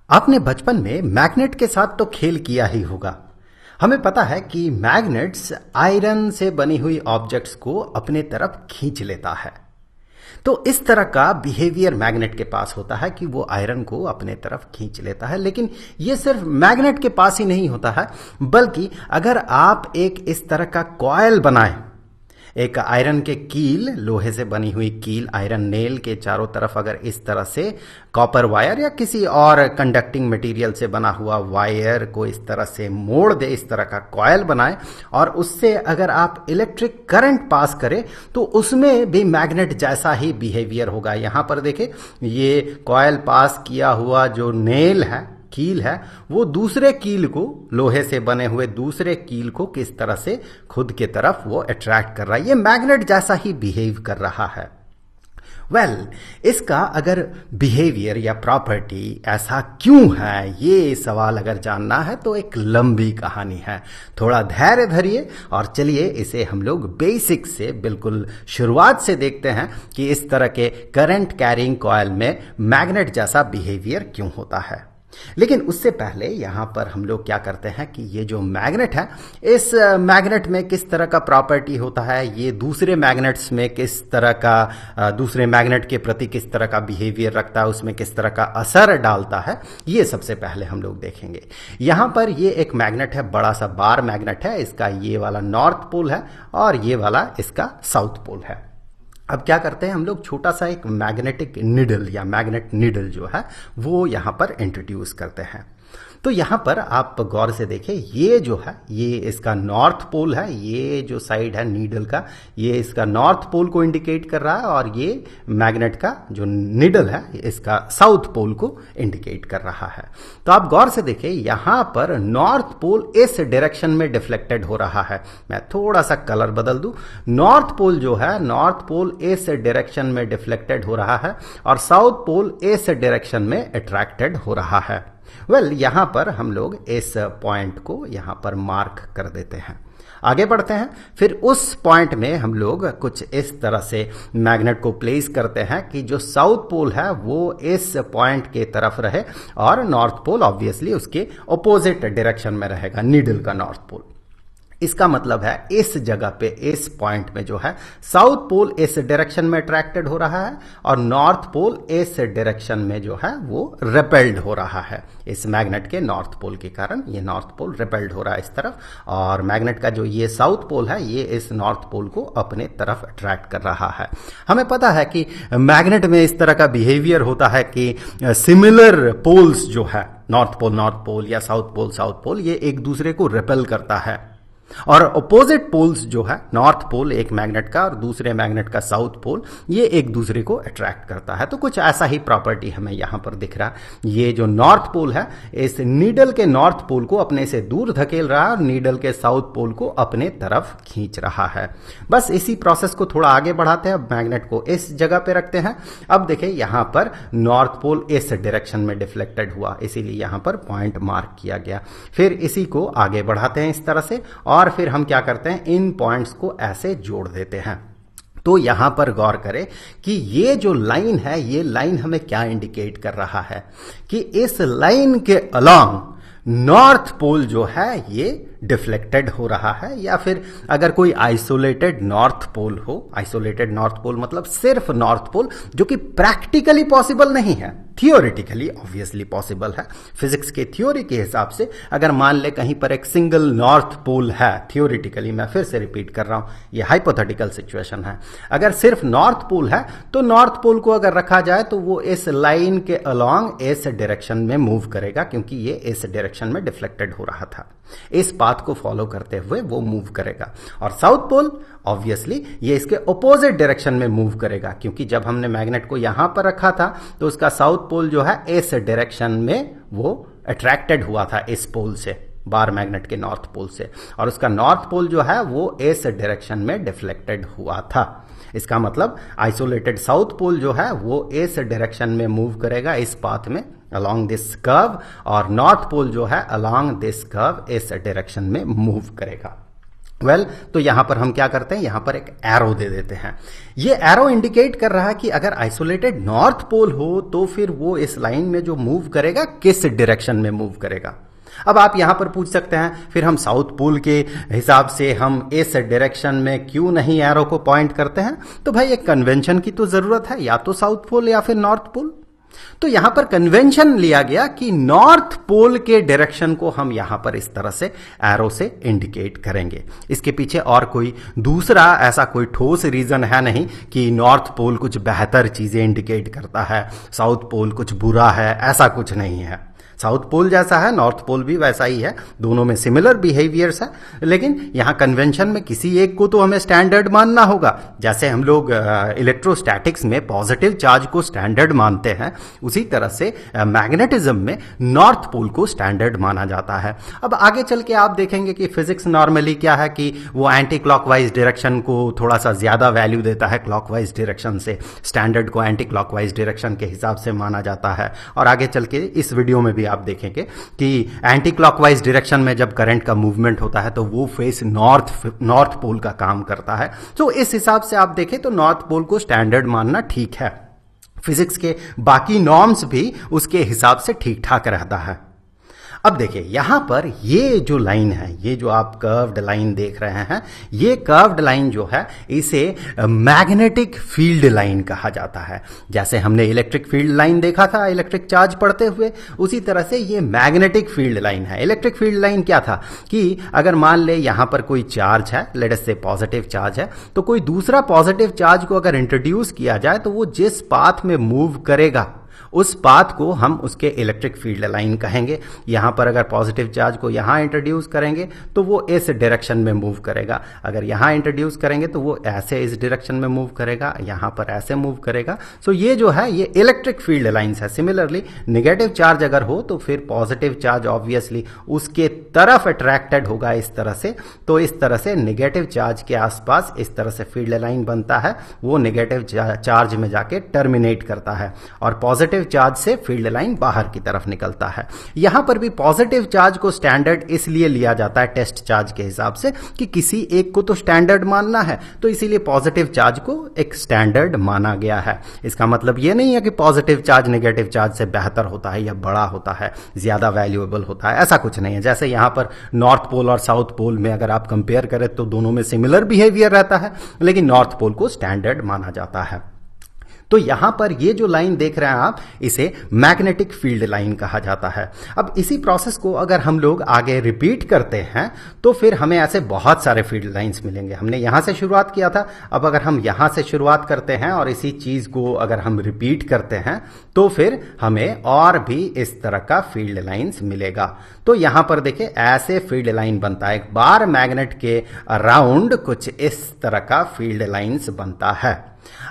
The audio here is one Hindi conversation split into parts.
आपने बचपन में मैग्नेट के साथ तो खेल किया ही होगा। हमें पता है कि मैग्नेट्स आयरन से बनी हुई ऑब्जेक्ट्स को अपने तरफ खींच लेता है। तो इस तरह का बिहेवियर मैग्नेट के पास होता है कि वो आयरन को अपने तरफ खींच लेता है। लेकिन ये सिर्फ मैग्नेट के पास ही नहीं होता है, बल्कि अगर आप एक इस तरह का कॉइल बनाएं, एक आयरन के कील, लोहे से बनी हुई कील, आयरन नेल के चारों तरफ अगर इस तरह से कॉपर वायर या किसी और कंडक्टिंग मटेरियल से बना हुआ वायर को इस तरह से मोड़ दे, इस तरह का कॉइल बनाए और उससे अगर आप इलेक्ट्रिक करंट पास करें तो उसमें भी मैग्नेट जैसा ही बिहेवियर होगा। यहां पर देखें, ये कॉइल पास किया हुआ जो नेल है, कील है, वो दूसरे कील को, लोहे से बने हुए दूसरे कील को किस तरह से खुद के तरफ वो अट्रैक्ट कर रहा है। ये मैग्नेट जैसा ही बिहेव कर रहा है। इसका अगर बिहेवियर या प्रॉपर्टी ऐसा क्यों है, ये सवाल अगर जानना है तो एक लंबी कहानी है। थोड़ा धैर्य धरिए और चलिए इसे हम लोग बेसिक से, बिल्कुल शुरुआत से देखते हैं कि इस तरह के करंट कैरिंग कॉइल में मैग्नेट जैसा बिहेवियर क्यों होता है। लेकिन उससे पहले यहां पर हम लोग क्या करते हैं कि ये जो मैग्नेट है, इस मैग्नेट में किस तरह का प्रॉपर्टी होता है, ये दूसरे मैग्नेट्स में किस तरह का, दूसरे मैग्नेट के प्रति किस तरह का बिहेवियर रखता है, उसमें किस तरह का असर डालता है, ये सबसे पहले हम लोग देखेंगे। यहां पर ये एक मैग्नेट है, बड़ा सा बार मैग्नेट है। इसका ये वाला नॉर्थ पोल है और ये वाला इसका साउथ पोल है। अब क्या करते हैं हम लोग, छोटा सा एक मैग्नेटिक निडल या मैग्नेट निडल जो है वो यहां पर इंट्रोड्यूस करते हैं। तो यहां पर आप गौर से देखें, ये जो है ये इसका नॉर्थ पोल है, ये जो साइड है नीडल का, ये इसका नॉर्थ पोल को इंडिकेट कर रहा है और ये मैग्नेट का जो निडल है इसका साउथ पोल को इंडिकेट कर रहा है। तो आप गौर से देखें, यहां पर नॉर्थ पोल इस डायरेक्शन में डिफ्लेक्टेड हो रहा है। मैं थोड़ा सा कलर बदल दूं, नॉर्थ पोल जो है, नॉर्थ पोल इस डायरेक्शन में डिफ्लेक्टेड हो रहा है और साउथ पोल इस डायरेक्शन में अट्रैक्टेड हो रहा है। यहां पर हम लोग इस पॉइंट को यहां पर मार्क कर देते हैं। आगे बढ़ते हैं, फिर उस पॉइंट में हम लोग कुछ इस तरह से मैग्नेट को प्लेस करते हैं कि जो साउथ पोल है वो इस पॉइंट के तरफ रहे और नॉर्थ पोल ऑब्वियसली उसके ऑपोजिट डायरेक्शन में रहेगा, नीडल का नॉर्थ पोल। इसका मतलब है इस जगह पे, इस पॉइंट में जो है साउथ पोल इस डायरेक्शन में अट्रैक्टेड हो रहा है और नॉर्थ पोल इस डायरेक्शन में जो है वो रिपेल्ड हो रहा है। इस मैग्नेट के नॉर्थ पोल के कारण ये नॉर्थ पोल रिपेल्ड हो रहा है इस तरफ, और मैग्नेट का जो ये साउथ पोल है ये इस नॉर्थ पोल को अपने तरफ अट्रैक्ट कर रहा है। हमें पता है कि मैग्नेट में इस तरह का बिहेवियर होता है कि सिमिलर पोल्स जो है, नॉर्थ पोल या साउथ पोल, ये एक दूसरे को रिपेल करता है और अपोजिट पोल्स जो है, नॉर्थ पोल एक मैग्नेट का और दूसरे मैग्नेट का साउथ पोल, ये एक दूसरे को अट्रैक्ट करता है। तो कुछ ऐसा ही प्रॉपर्टी हमें यहां पर दिख रहा है। ये जो नॉर्थ पोल है इस नीडल के नॉर्थ पोल को अपने से दूर धकेल रहा है और नीडल के साउथ पोल को अपने तरफ खींच रहा है। बस इसी प्रोसेस को थोड़ा आगे बढ़ाते हैं। अब मैग्नेट को इस जगह पे रखते हैं। अब देखिए यहां पर नॉर्थ पोल इस डायरेक्शन में डिफ्लेक्टेड हुआ, इसीलिए यहां पर पॉइंट मार्क किया गया। फिर इसी को आगे बढ़ाते हैं इस तरह से और फिर हम क्या करते हैं, इन पॉइंट्स को ऐसे जोड़ देते हैं। तो यहां पर गौर करें कि ये जो लाइन है, ये लाइन हमें क्या इंडिकेट कर रहा है कि इस लाइन के अलोंग नॉर्थ पोल जो है ये डिफ्लेक्टेड हो रहा है, या फिर अगर कोई आइसोलेटेड नॉर्थ पोल हो, आइसोलेटेड नॉर्थ पोल मतलब सिर्फ नॉर्थ पोल, जो कि प्रैक्टिकली पॉसिबल नहीं है, थियोरिटिकली ऑब्वियसली पॉसिबल है। फिजिक्स के थ्योरी के हिसाब से अगर मान ले कहीं पर एक सिंगल नॉर्थ पोल है, थियोरिटिकली, मैं फिर से रिपीट कर रहा हूं, ये हाइपोथेटिकल सिचुएशन है, अगर सिर्फ नॉर्थ पोल है तो नॉर्थ पोल को अगर रखा जाए तो वो इस लाइन के अलोंग इस डायरेक्शन में मूव करेगा, क्योंकि ये इस डायरेक्शन में डिफ्लेक्टेड हो रहा था। इस पाथ को फॉलो करते हुए वो मूव करेगा। और साउथ पोल ऑब्वियसली ये इसके ऑपोजिट डायरेक्शन में मूव करेगा, क्योंकि जब हमने मैग्नेट को यहां पर रखा था तो उसका साउथ पोल जो है इस डायरेक्शन में वो अट्रैक्टेड हुआ था, इस पोल से, बार मैग्नेट के नॉर्थ पोल से, और उसका नॉर्थ पोल जो है वो इस डायरेक्शन में डिफ्लेक्टेड हुआ था। इसका मतलब आइसोलेटेड साउथ पोल जो है वो इस डायरेक्शन में मूव करेगा, इस पाथ में, along दिस कर्व, और नॉर्थ पोल जो है along दिस कर्व इस डायरेक्शन में मूव करेगा। तो यहां पर हम क्या करते हैं, यहां पर एक एरो दे देते हैं। ये एरो इंडिकेट कर रहा है कि अगर आइसोलेटेड नॉर्थ पोल हो तो फिर वो इस लाइन में जो मूव करेगा किस डायरेक्शन में मूव करेगा। अब आप यहां पर पूछ सकते हैं फिर हम साउथ पोल के हिसाब से हम इस डायरेक्शन में क्यों नहीं एरो को पॉइंट करते हैं। तो भाई एक कन्वेंशन की तो जरूरत है, या तो साउथ पोल या फिर नॉर्थ पोल। तो यहां पर कन्वेंशन लिया गया कि नॉर्थ पोल के डायरेक्शन को हम यहां पर इस तरह से एरो से इंडिकेट करेंगे। इसके पीछे और कोई दूसरा ऐसा कोई ठोस रीजन है नहीं कि नॉर्थ पोल कुछ बेहतर चीजें इंडिकेट करता है, साउथ पोल कुछ बुरा है, ऐसा कुछ नहीं है। साउथ पोल जैसा है नॉर्थ पोल भी वैसा ही है, दोनों में सिमिलर बिहेवियर्स है। लेकिन यहां कन्वेंशन में किसी एक को तो हमें स्टैंडर्ड मानना होगा। जैसे हम लोग इलेक्ट्रोस्टैटिक्स में पॉजिटिव चार्ज को स्टैंडर्ड मानते हैं, उसी तरह से मैग्नेटिज्म में नॉर्थ पोल को स्टैंडर्ड माना जाता है। अब आगे चल के आप देखेंगे कि फिजिक्स नॉर्मली क्या है कि वो एंटी क्लॉकवाइज डायरेक्शन को थोड़ा सा ज्यादा वैल्यू देता है क्लॉकवाइज डायरेक्शन से, स्टैंडर्ड को एंटी क्लॉकवाइज डायरेक्शन के हिसाब से माना जाता है। और आगे चल के इस वीडियो में भी आप देखेंगे कि एंटी क्लॉकवाइज डायरेक्शन में जब करंट का मूवमेंट होता है तो वो फेस नॉर्थ पोल का काम करता है। तो इस हिसाब से आप देखें तो नॉर्थ पोल को स्टैंडर्ड मानना ठीक है। फिजिक्स के बाकी नॉर्म्स भी उसके हिसाब से ठीक ठाक रहता है। अब देखिए यहां पर ये जो लाइन है, ये जो आप कर्व्ड लाइन देख रहे हैं, ये कर्व्ड लाइन जो है इसे मैग्नेटिक फील्ड लाइन कहा जाता है। जैसे हमने इलेक्ट्रिक फील्ड लाइन देखा था इलेक्ट्रिक चार्ज पढ़ते हुए, उसी तरह से ये मैग्नेटिक फील्ड लाइन है। इलेक्ट्रिक फील्ड लाइन क्या था कि अगर मान ले यहां पर कोई चार्ज है, लेट अस से पॉजिटिव चार्ज है, तो कोई दूसरा पॉजिटिव चार्ज को अगर इंट्रोड्यूस किया जाए तो वो जिस पाथ में मूव करेगा उस पाथ को हम उसके इलेक्ट्रिक फील्ड लाइन कहेंगे। यहां पर अगर पॉजिटिव चार्ज को यहां इंट्रोड्यूस करेंगे तो वो इस डायरेक्शन में मूव करेगा, अगर यहां इंट्रोड्यूस करेंगे तो वो ऐसे इस डायरेक्शन में मूव करेगा, यहां पर ऐसे मूव करेगा। सो ये जो है ये इलेक्ट्रिक फील्ड लाइंस है। सिमिलरली नेगेटिव चार्ज अगर हो तो फिर पॉजिटिव चार्ज ऑब्वियसली उसके तरफ अट्रैक्टेड होगा इस तरह से। तो इस तरह से नेगेटिव चार्ज के आसपास इस तरह से फील्ड लाइन बनता है, वो नेगेटिव चार्ज में जाके टर्मिनेट करता है और पॉजिटिव चार्ज से फील्ड लाइन बाहर की तरफ निकलता है। यहां पर भी पॉजिटिव चार्ज को स्टैंडर्ड इसलिए लिया जाता है टेस्ट चार्ज के हिसाब से कि किसी एक को तो स्टैंडर्ड मानना है, तो इसीलिए पॉजिटिव चार्ज को एक स्टैंडर्ड माना गया है। इसका मतलब यह नहीं है कि पॉजिटिव चार्ज नेगेटिव चार्ज से बेहतर होता है या बड़ा होता है, ज्यादा वैल्यूएबल होता है, ऐसा कुछ नहीं है। जैसे यहां पर नॉर्थ पोल और साउथ पोल में अगर आप कंपेयर करें तो दोनों में सिमिलर बिहेवियर रहता है, लेकिन नॉर्थ पोल को स्टैंडर्ड माना जाता है। तो यहां पर ये जो लाइन देख रहे हैं आप, इसे मैग्नेटिक फील्ड लाइन कहा जाता है। अब इसी प्रोसेस को अगर हम लोग आगे रिपीट करते हैं तो फिर हमें ऐसे बहुत सारे फील्ड लाइंस मिलेंगे। हमने यहां से शुरुआत किया था, अब अगर हम यहां से शुरुआत करते हैं और इसी चीज को अगर हम रिपीट करते हैं तो फिर हमें और भी इस तरह का फील्ड लाइंस मिलेगा। तो यहां पर देखिए ऐसे फील्ड लाइन बनता है, एक बार मैग्नेट के अराउंड कुछ इस तरह का फील्ड लाइंस बनता है।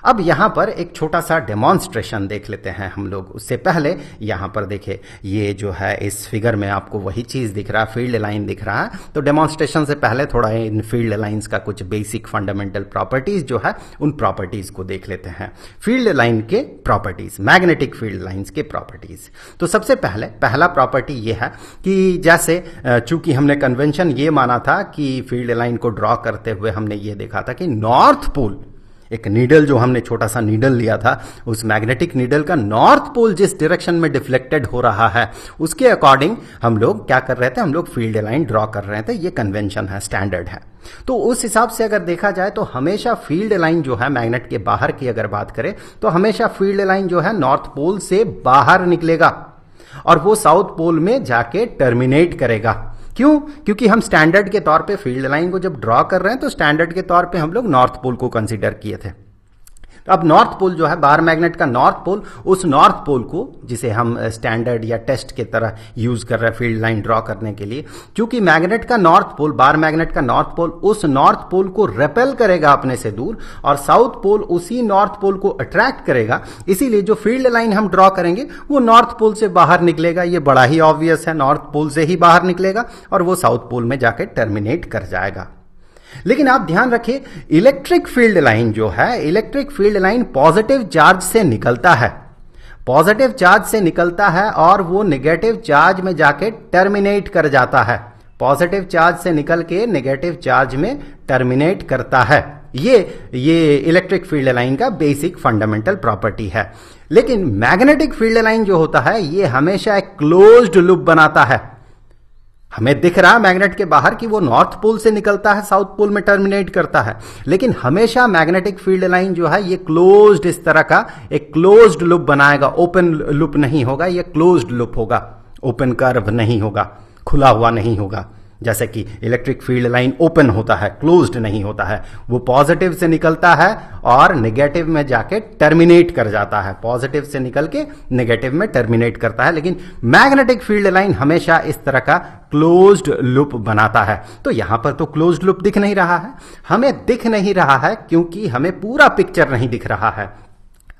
अब यहां पर एक छोटा सा डेमोन्स्ट्रेशन देख लेते हैं हम लोग। उससे पहले यहां पर देखिए ये जो है इस फिगर में आपको वही चीज दिख रहा है, फील्ड लाइन दिख रहा है। तो डेमोन्स्ट्रेशन से पहले थोड़ा इन फील्ड लाइंस का कुछ बेसिक फंडामेंटल प्रॉपर्टीज जो है उन प्रॉपर्टीज को देख लेते हैं। फील्ड लाइन के प्रॉपर्टीज, मैग्नेटिक फील्ड लाइंस के प्रॉपर्टीज। तो सबसे पहला प्रॉपर्टी ये है कि जैसे चूंकि हमने कन्वेंशन ये माना था कि फील्ड लाइन को ड्रॉ करते हुए हमने ये देखा था कि नॉर्थ पोल, एक नीडल जो हमने छोटा सा नीडल लिया था, उस मैग्नेटिक नीडल का नॉर्थ पोल जिस डायरेक्शन में डिफ्लेक्टेड हो रहा है उसके अकॉर्डिंग हम लोग क्या कर रहे थे, हम लोग फील्ड लाइन ड्रॉ कर रहे थे। ये कन्वेंशन है, स्टैंडर्ड है। तो उस हिसाब से अगर देखा जाए तो हमेशा फील्ड लाइन जो है मैग्नेट के बाहर की अगर बात करें तो हमेशा फील्ड लाइन जो है नॉर्थ पोल से बाहर निकलेगा और वो साउथ पोल में जाके टर्मिनेट करेगा। क्यों? क्योंकि हम स्टैंडर्ड के तौर पे फील्ड लाइन को जब ड्रॉ कर रहे हैं तो स्टैंडर्ड के तौर पे हम लोग नॉर्थ पोल को कंसीडर किए थे। अब नॉर्थ पोल जो है बार मैग्नेट का नॉर्थ पोल, उस नॉर्थ पोल को जिसे हम स्टैंडर्ड या टेस्ट की तरह यूज कर रहे हैं फील्ड लाइन ड्रॉ करने के लिए, क्योंकि मैग्नेट का नॉर्थ पोल, बार मैग्नेट का नॉर्थ पोल उस नॉर्थ पोल को रेपेल करेगा अपने से दूर और साउथ पोल उसी नॉर्थ पोल को अट्रैक्ट करेगा, इसीलिए जो फील्ड लाइन हम ड्रॉ करेंगे वो नॉर्थ पोल से बाहर निकलेगा। ये बड़ा ही ऑब्वियस है, नॉर्थ पोल से ही बाहर निकलेगा और वो साउथ पोल में जाकर टर्मिनेट कर जाएगा। लेकिन आप ध्यान रखिए इलेक्ट्रिक फील्ड लाइन जो है, electric field line positive charge से निकलता है, पॉजिटिव चार्ज से निकलता है और वो नेगेटिव चार्ज में जाके टर्मिनेट कर जाता है। पॉजिटिव चार्ज से निकल के नेगेटिव चार्ज में टर्मिनेट करता है। ये इलेक्ट्रिक फील्ड लाइन का बेसिक फंडामेंटल प्रॉपर्टी है। लेकिन मैग्नेटिक फील्ड लाइन जो होता है ये हमेशा एक क्लोज्ड लूप बनाता है। हमें दिख रहा है मैग्नेट के बाहर कि वो नॉर्थ पोल से निकलता है, साउथ पोल में टर्मिनेट करता है, लेकिन हमेशा मैग्नेटिक फील्ड लाइन जो है ये क्लोज्ड, इस तरह का एक क्लोज्ड लूप बनाएगा। ओपन लूप नहीं होगा, ये क्लोज्ड लूप होगा, ओपन कर्व नहीं होगा, खुला हुआ नहीं होगा। जैसे कि इलेक्ट्रिक फील्ड लाइन ओपन होता है, क्लोज्ड नहीं होता है। वो पॉजिटिव से निकलता है और नेगेटिव में जाके टर्मिनेट कर जाता है, पॉजिटिव से निकल के नेगेटिव में टर्मिनेट करता है। लेकिन मैग्नेटिक फील्ड लाइन हमेशा इस तरह का क्लोज्ड लूप बनाता है। तो यहां पर तो क्लोज्ड लूप दिख नहीं रहा है, हमें दिख नहीं रहा है क्योंकि हमें पूरा पिक्चर नहीं दिख रहा है।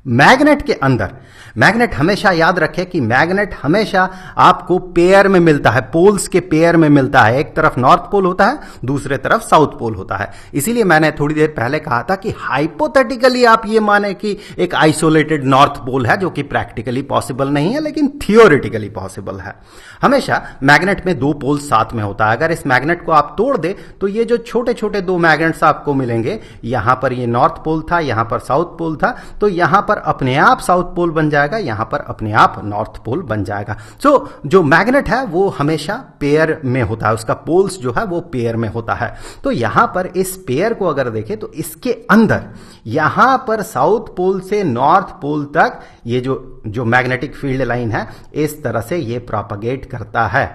मैग्नेट के अंदर, मैग्नेट हमेशा याद रखें कि मैग्नेट हमेशा आपको पेयर में मिलता है, पोल्स के पेयर में मिलता है। एक तरफ नॉर्थ पोल होता है, दूसरे तरफ साउथ पोल होता है। इसीलिए मैंने थोड़ी देर पहले कहा था कि हाइपोथेटिकली आप ये माने कि एक आइसोलेटेड नॉर्थ पोल है, जो कि प्रैक्टिकली पॉसिबल नहीं है लेकिन थियोरिटिकली पॉसिबल है। हमेशा मैग्नेट में दो पोल साथ में होता है। अगर इस मैग्नेट को आप तोड़ दे तो ये जो छोटे छोटे दो मैग्नेट्स आपको मिलेंगे, यहां पर ये नॉर्थ पोल था, यहां पर साउथ पोल था, तो यहां पर अपने आप साउथ पोल बन जाएगा, यहां पर अपने आप नॉर्थ पोल बन जाएगा। सो जो मैग्नेट है वो हमेशा पेयर में होता है, उसका पोल्स जो है वो पेयर में होता है। तो यहां पर इस पेयर को अगर देखें तो इसके अंदर यहां पर साउथ पोल से नॉर्थ पोल तक ये जो मैग्नेटिक फील्ड लाइन है इस तरह से ये प्रोपगेट करता है।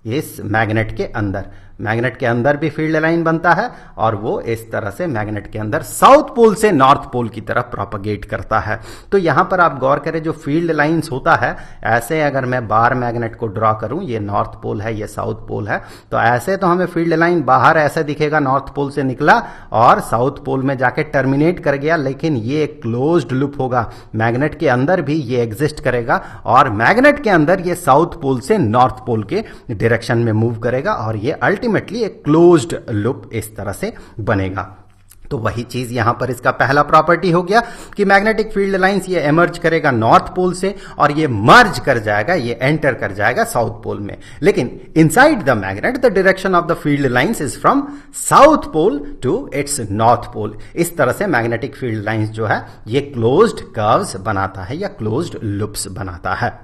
इस मैग्नेट के अंदर, मैग्नेट के अंदर भी फील्ड लाइन बनता है और वो इस तरह से मैग्नेट के अंदर साउथ पोल से नॉर्थ पोल की तरफ प्रोपगेट करता है। तो यहां पर आप गौर करें, जो फील्ड लाइंस होता है, ऐसे अगर मैं बार मैग्नेट को ड्रॉ करूं, ये नॉर्थ पोल है, ये साउथ पोल है, तो ऐसे तो हमें फील्ड लाइन बाहर ऐसे दिखेगा, नॉर्थ पोल से निकला और साउथ पोल में जाके टर्मिनेट कर गया। लेकिन ये क्लोज्ड लूप होगा, मैग्नेट के अंदर भी ये एग्जिस्ट करेगा और मैग्नेट के अंदर ये साउथ पोल से नॉर्थ पोल के डायरेक्शन में मूव करेगा और ये अल्टीमेटली एक क्लोज्ड लूप इस तरह से बनेगा। तो वही चीज यहां पर इसका पहला प्रॉपर्टी हो गया कि मैग्नेटिक फील्ड लाइंस ये एमर्ज करेगा नॉर्थ पोल से और ये मर्ज कर जाएगा, ये एंटर कर जाएगा साउथ पोल में। लेकिन inside the magnet the direction of the field lines is from south pole to its north pole. इस तरह से मैग्नेटिक फील्ड लाइंस जो है ये क्लोज्ड कर्व्स बनाता है या क्लोज्ड लूप्स बनाता है।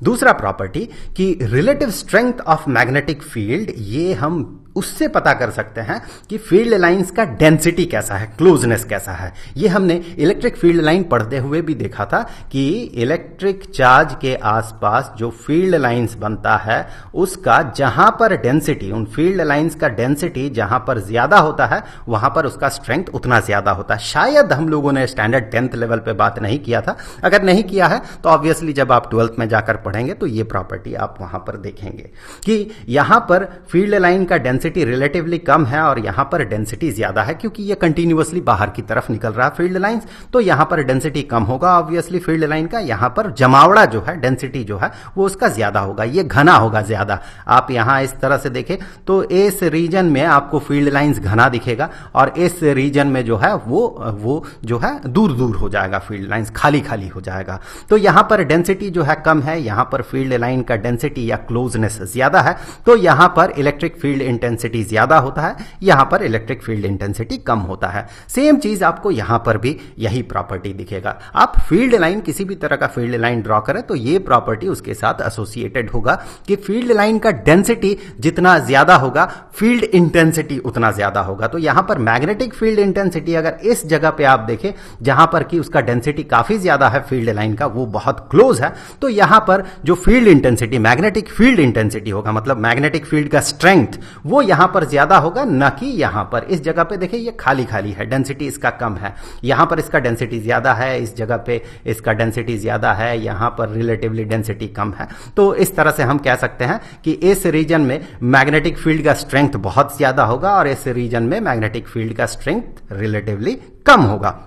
दूसरा प्रॉपर्टी कि relative strength of magnetic field, ये हम उससे पता कर सकते हैं कि फील्ड लाइंस का डेंसिटी कैसा है, क्लोजनेस कैसा है। ये हमने इलेक्ट्रिक फील्ड लाइन पढ़ते हुए भी देखा था कि इलेक्ट्रिक चार्ज के आसपास जो फील्ड लाइंस बनता है उसका जहां पर डेंसिटी, उन फील्ड लाइंस का डेंसिटी जहां पर ज्यादा होता है वहां पर उसका स्ट्रेंथ उतना ज्यादा होता है। शायद हम लोगों ने स्टैंडर्ड 10th लेवल पे बात नहीं किया था, अगर नहीं किया है तो ऑब्वियसली जब आप 12th में जाकर पढ़ेंगे तो ये प्रॉपर्टी आप वहां पर देखेंगे कि यहां पर फील्ड लाइन का डेंसिटी रिलेटिवली कम है और यहां पर डेंसिटी ज्यादा है, क्योंकि ये कंटिन्यूअसली बाहर की तरफ निकल रहा है फील्ड लाइंस, तो यहां पर डेंसिटी कम होगा ऑब्वियसली फील्ड लाइन का। यहां पर जमावड़ा जो है, डेंसिटी जो है वो उसका ज्यादा होगा, ये घना होगा ज्यादा। आप यहां इस तरह से देखें तो इस रीजन में आपको फील्ड लाइंस घना दिखेगा और इस रीजन में जो है वो जो है दूर दूर हो जाएगा, फील्ड लाइंस खाली खाली हो जाएगा। तो यहां पर डेंसिटी जो है कम है, यहां पर फील्ड लाइन का डेंसिटी या क्लोजनेस ज्यादा है, तो यहां पर इलेक्ट्रिक फील्ड इंटेंसिटी ज्यादा होता है, यहां पर इलेक्ट्रिक फील्ड इंटेंसिटी कम होता है। सेम चीज आपको यहां पर भी यही प्रॉपर्टी दिखेगा। आप फील्ड लाइन, किसी भी तरह का फील्ड लाइन ड्रॉ करें तो ये प्रॉपर्टी उसके साथ एसोसिएटेड होगा कि फील्ड लाइन का डेंसिटी जितना ज्यादा होगा फील्ड इंटेंसिटी उतना ज्यादा होगा। तो यहां पर मैग्नेटिक फील्ड इंटेंसिटी अगर इस जगह पे आप देखें जहां पर कि उसका डेंसिटी काफी ज्यादा है फील्ड लाइन का, वो बहुत क्लोज है, तो यहां पर जो field intensity, magnetic field intensity होगा, मतलब मैग्नेटिक फील्ड का स्ट्रेंथ, वो यहां पर ज्यादा होगा, न कि यहां पर। इस जगह पे देखिए ये खाली खाली है, डेंसिटी इसका कम है, यहां पर इसका डेंसिटी ज्यादा है, इस जगह पे इसका डेंसिटी ज्यादा है, यहां पर रिलेटिवली डेंसिटी कम है। तो इस तरह से हम कह सकते हैं कि इस रीजन में मैग्नेटिक फील्ड का स्ट्रेंथ बहुत ज्यादा होगा और इस रीजन में मैग्नेटिक फील्ड का स्ट्रेंथ रिलेटिवली कम होगा।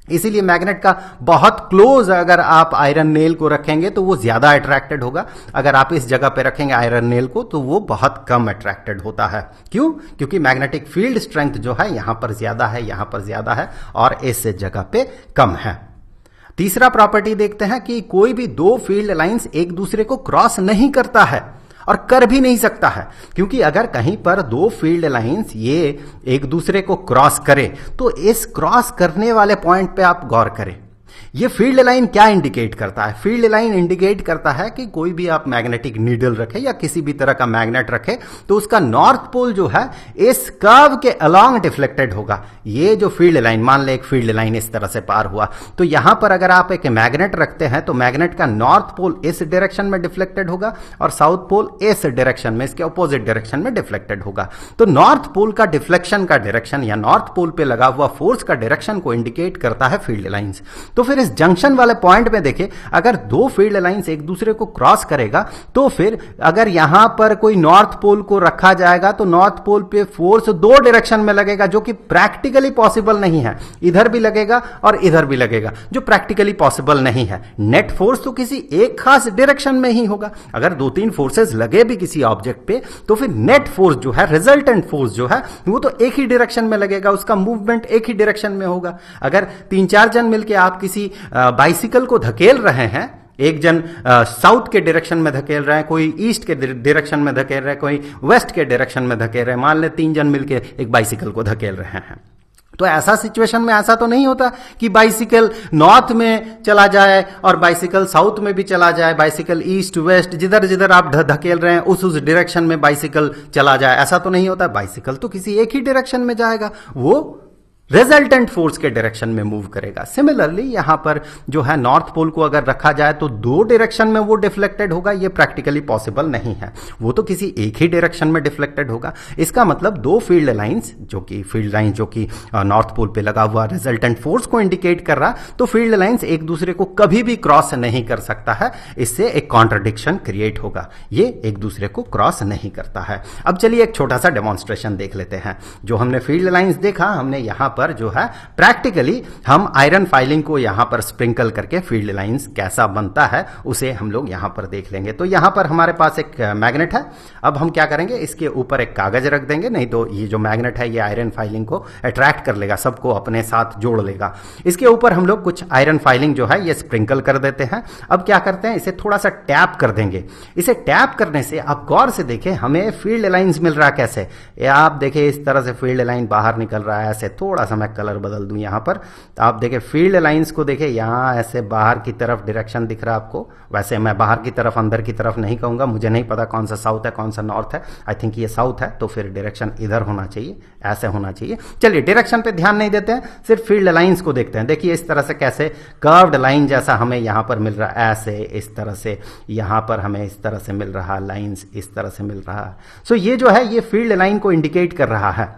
इसीलिए मैग्नेट का बहुत क्लोज अगर आप आयरन नेल को रखेंगे तो वो ज्यादा अट्रैक्टेड होगा, अगर आप इस जगह पे रखेंगे आयरन नेल को तो वो बहुत कम अट्रैक्टेड होता है। क्यों? क्योंकि मैग्नेटिक फील्ड स्ट्रेंथ जो है यहां पर ज्यादा है, यहां पर ज्यादा है और इस जगह पे कम है। तीसरा प्रॉपर्टी देखते हैं कि कोई भी दो फील्ड लाइंस एक दूसरे को क्रॉस नहीं करता है। और कर भी नहीं सकता है, क्योंकि अगर कहीं पर दो फील्ड लाइंस ये एक दूसरे को क्रॉस करे तो इस क्रॉस करने वाले पॉइंट पे आप गौर करें, ये फील्ड लाइन क्या इंडिकेट करता है? फील्ड लाइन इंडिकेट करता है कि कोई भी आप मैग्नेटिक नीडल रखे या किसी भी तरह का मैग्नेट रखे तो उसका नॉर्थ पोल जो है इस कर्व के अलोंग डिफ्लेक्टेड होगा। ये जो फील्ड लाइन, मान ले एक फील्ड लाइन इस तरह से पार हुआ, तो यहां पर अगर आप एक मैग्नेट रखते हैं तो मैग्नेट का नॉर्थ पोल इस डायरेक्शन में डिफ्लेक्टेड होगा और साउथ पोल इस डायरेक्शन में, इसके ऑपोजिट डायरेक्शन में डिफ्लेक्टेड होगा। तो नॉर्थ पोल का डिफ्लेक्शन का डायरेक्शन या नॉर्थ पोल पे लगा हुआ फोर्स का डायरेक्शन को इंडिकेट करता है फील्ड लाइंस। तो फिर इस जंक्शन वाले पॉइंट में देखें, अगर दो फील्ड लाइंस एक दूसरे को क्रॉस करेगा तो फिर अगर यहां पर कोई नॉर्थ पोल को रखा जाएगा तो नॉर्थ पोल पे फोर्स दो डायरेक्शन में लगेगा, जो कि प्रैक्टिकली पॉसिबल नहीं है। इधर भी लगेगा और इधर भी लगेगा, जो प्रैक्टिकली पॉसिबल नहीं है। नेट फोर्स तो किसी एक खास डायरेक्शन में ही होगा। अगर दो तीन फोर्सेस लगे भी किसी ऑब्जेक्ट पे तो फिर नेट फोर्स जो है, रिजल्टेंट फोर्स जो है, वो तो एक ही डायरेक्शन में लगेगा, उसका मूवमेंट एक ही डायरेक्शन में होगा। अगर तीन चार जन मिलकर आप किसी बाइसिकल को धकेल रहे हैं, एक जन साउथ के डायरेक्शन में धकेल रहे हैं, कोई ईस्ट के डायरेक्शन में धकेल रहे हैं, कोई वेस्ट के डायरेक्शन में धकेल रहे हैं, मान ले तीन जन मिलके एक बाइसिकल को धकेल रहे हैं, तो ऐसा सिचुएशन में ऐसा तो नहीं होता कि बाइसिकल नॉर्थ में चला जाए और बाइसिकल साउथ में भी चला जाए, बाइसिकल ईस्ट वेस्ट जिधर जिधर आप धकेल रहे हैं उस डायरेक्शन में बाइसिकल चला जाए, ऐसा तो नहीं होता। बाइसिकल तो किसी एक ही डायरेक्शन में जाएगा, वो रिजल्टेंट फोर्स के डायरेक्शन में मूव करेगा। सिमिलरली यहां पर जो है नॉर्थ पोल को अगर रखा जाए तो दो डायरेक्शन में वो डिफ्लेक्टेड होगा, ये प्रैक्टिकली पॉसिबल नहीं है, वो तो किसी एक ही डायरेक्शन में डिफ्लेक्टेड होगा। इसका मतलब दो फील्ड लाइंस जो कि नॉर्थ पोल पे लगा हुआ रिजल्टेंट फोर्स को इंडिकेट कर रहा, तो फील्ड लाइंस एक दूसरे को कभी भी क्रॉस नहीं कर सकता है, इससे एक कॉन्ट्रडिक्शन क्रिएट होगा, ये एक दूसरे को क्रॉस नहीं करता है। अब चलिए एक छोटा सा डेमोन्स्ट्रेशन देख लेते हैं। जो हमने फील्ड लाइंस देखा, हमने यहां पर जो है प्रैक्टिकली हम आयरन फाइलिंग को यहां पर स्प्रिंकल करके फील्ड लाइंस कैसा बनता है उसे हम लोग यहां पर देख लेंगे। तो यहां पर हमारे पास एक मैग्नेट है। अब हम क्या करेंगे, इसके ऊपर एक कागज रख देंगे, नहीं तो ये जो मैग्नेट है ये आयरन फाइलिंग को अट्रैक्ट कर लेगा, सबको अपने साथ जोड़ लेगा। इसके ऊपर हम लोग कुछ आयरन फाइलिंग जो है ये स्प्रिंकल कर देते हैं। अब क्या करते हैं, इसे थोड़ा सा टैप कर देंगे। इसे टैप करने से आप गौर से देखें हमें फील्ड लाइंस मिल रहा है कैसे, आप देखें इस तरह से फील्ड लाइन बाहर निकल रहा है ऐसे। थोड़ा सा मैं कलर बदल दूं यहां पर, तो आप देखें फील्ड लाइंस को देखें, यहां ऐसे बाहर की तरफ डायरेक्शन दिख रहा है आपको। वैसे मैं बाहर की तरफ अंदर की तरफ नहीं कहूंगा, मुझे नहीं पता कौन सा साउथ है कौन सा नॉर्थ है, आई थिंक ये साउथ है, तो फिर डायरेक्शन इधर होना चाहिए, ऐसे होना चाहिए। चलिए डायरेक्शन पे ध्यान नहीं देते हैं, सिर्फ फील्ड लाइंस को देखते हैं। देखिए इस तरह से कैसे कर्व्ड लाइन जैसा हमें यहां पर मिल रहा है, ऐसे इस तरह से यहां पर हमें इस तरह से मिल रहा है, लाइंस इस तरह से मिल रहा है। सो ये जो है ये फील्ड लाइन को इंडिकेट कर रहा है।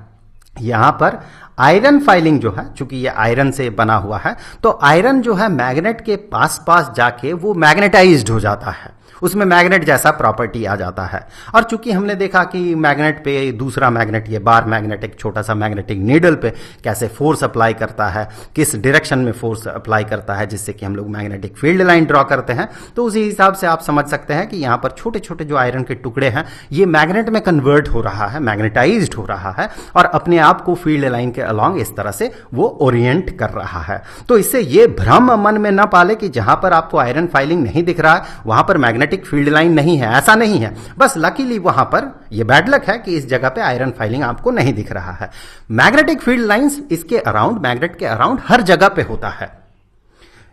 यहां पर आयरन फाइलिंग जो है, चूंकि ये आयरन से बना हुआ है, तो आयरन जो है मैग्नेट के पास पास जाके वो मैग्नेटाइज्ड हो जाता है, उसमें मैग्नेट जैसा प्रॉपर्टी आ जाता है। और चूंकि हमने देखा कि मैग्नेट पे दूसरा मैग्नेट, ये बार मैग्नेट एक छोटा सा मैग्नेटिक नीडल पे कैसे फोर्स अप्लाई करता है, किस डायरेक्शन में फोर्स अप्लाई करता है, जिससे कि हम लोग मैग्नेटिक फील्ड लाइन ड्रॉ करते हैं, तो उसी हिसाब से आप समझ सकते हैं कि यहां पर छोटे छोटे जो आयरन के टुकड़े हैं ये मैग्नेट में कन्वर्ट हो रहा है, मैग्नेटाइज्ड हो रहा है और अपने आप को फील्ड लाइन के अलॉन्ग इस तरह से वो ओरिएंट कर रहा है। तो इससे ये भ्रम मन में न पाले कि जहां पर आपको आयरन फाइलिंग नहीं दिख रहा है वहां पर मैग्नेटिक फील्ड लाइन नहीं है, ऐसा नहीं है। बस लकीली वहां पर ये बैड लक है कि इस जगह पे आयरन फाइलिंग आपको नहीं दिख रहा है। मैग्नेटिक फील्ड लाइंस इसके अराउंड, मैग्नेट के अराउंड हर जगह पे होता है।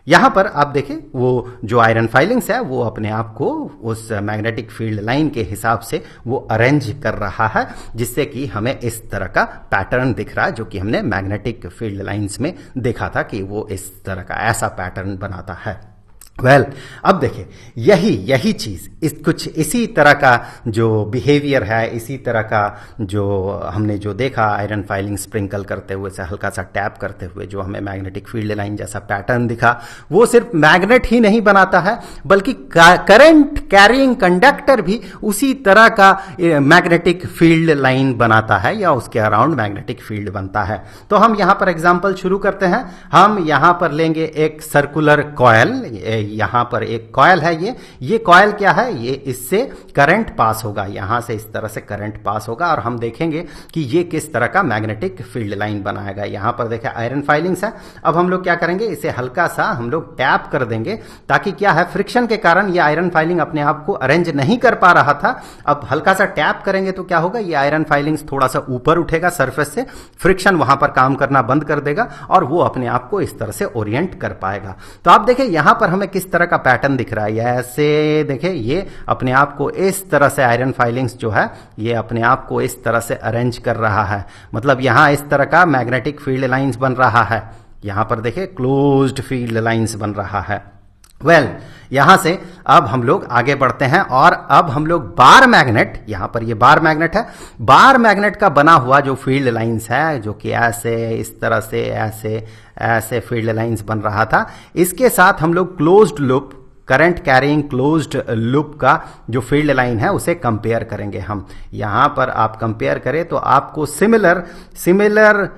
यहां पर आप देखें वो जो आयरन फाइलिंग्स है वो अपने आप को उस मैग्नेटिक फील्ड लाइन के हिसाब से वो अरेंज कर रहा है, जिससे कि हमें इस तरह का पैटर्न दिख रहा है, जो कि हमने मैग्नेटिक फील्ड लाइंस में देखा था कि वो इस तरह का ऐसा पैटर्न बनाता है। अब देखिए यही चीज कुछ इसी तरह का जो बिहेवियर है, इसी तरह का जो हमने जो देखा आयरन फाइलिंग स्प्रिंकल करते हुए से हल्का सा टैप करते हुए जो हमें मैग्नेटिक फील्ड लाइन जैसा पैटर्न दिखा, वो सिर्फ मैग्नेट ही नहीं बनाता है बल्कि करंट कैरिंग कंडक्टर भी उसी तरह का मैग्नेटिक फील्ड लाइन बनाता है या उसके अराउंड मैग्नेटिक फील्ड बनता है। तो हम यहां पर एग्जांपल शुरू करते हैं। हम यहां पर लेंगे एक सर्कुलर कॉयल, यहाँ पर एक कॉयल है, ये कॉयल क्या है, ये इससे करंट पास होगा, यहाँ से इस तरह से करंट पास होगा और हम देखेंगे कि ये किस तरह का मैग्नेटिक फील्ड लाइन बनाएगा। यहाँ पर देखें आयरन फाइलिंग्स है। अब हम लोग क्या करेंगे, इसे हल्का सा हम लोग टैप कर देंगे ताकि क्या है, फ्रिक्शन के कारण ये आयरन फाइलिंग अपने आप को अरेंज नहीं कर पा रहा था। अब हल्का सा टैप करेंगे तो क्या होगा, ये आयरन फाइलिंग्स थोड़ा सा ऊपर उठेगा सरफेस से, फ्रिक्शन वहां पर काम करना बंद कर देगा और वो अपने आप को इस तरह से ओरिएंट कर पाएगा। तो आप देखें यहां पर हमें किस तरह का पैटर्न दिख रहा है, ऐसे देखें ये अपने आप को इस तरह से आयरन फाइलिंग्स जो है ये अपने आप को इस तरह से अरेंज कर रहा है, मतलब यहां इस तरह का मैग्नेटिक फील्ड लाइंस बन रहा है। यहां पर देखें क्लोज्ड फील्ड लाइंस बन रहा है। यहां से अब हम लोग आगे बढ़ते हैं और अब हम लोग बार मैग्नेट, यहां पर ये बार मैग्नेट है, बार मैग्नेट का बना हुआ जो फील्ड लाइंस है जो कि ऐसे इस तरह से ऐसे ऐसे फील्ड लाइंस बन रहा था, इसके साथ हम लोग closed loop, current carrying closed loop का जो फील्ड लाइन है उसे कंपेयर करेंगे हम। यहां पर आप कंपेयर करें तो आपको सिमिलर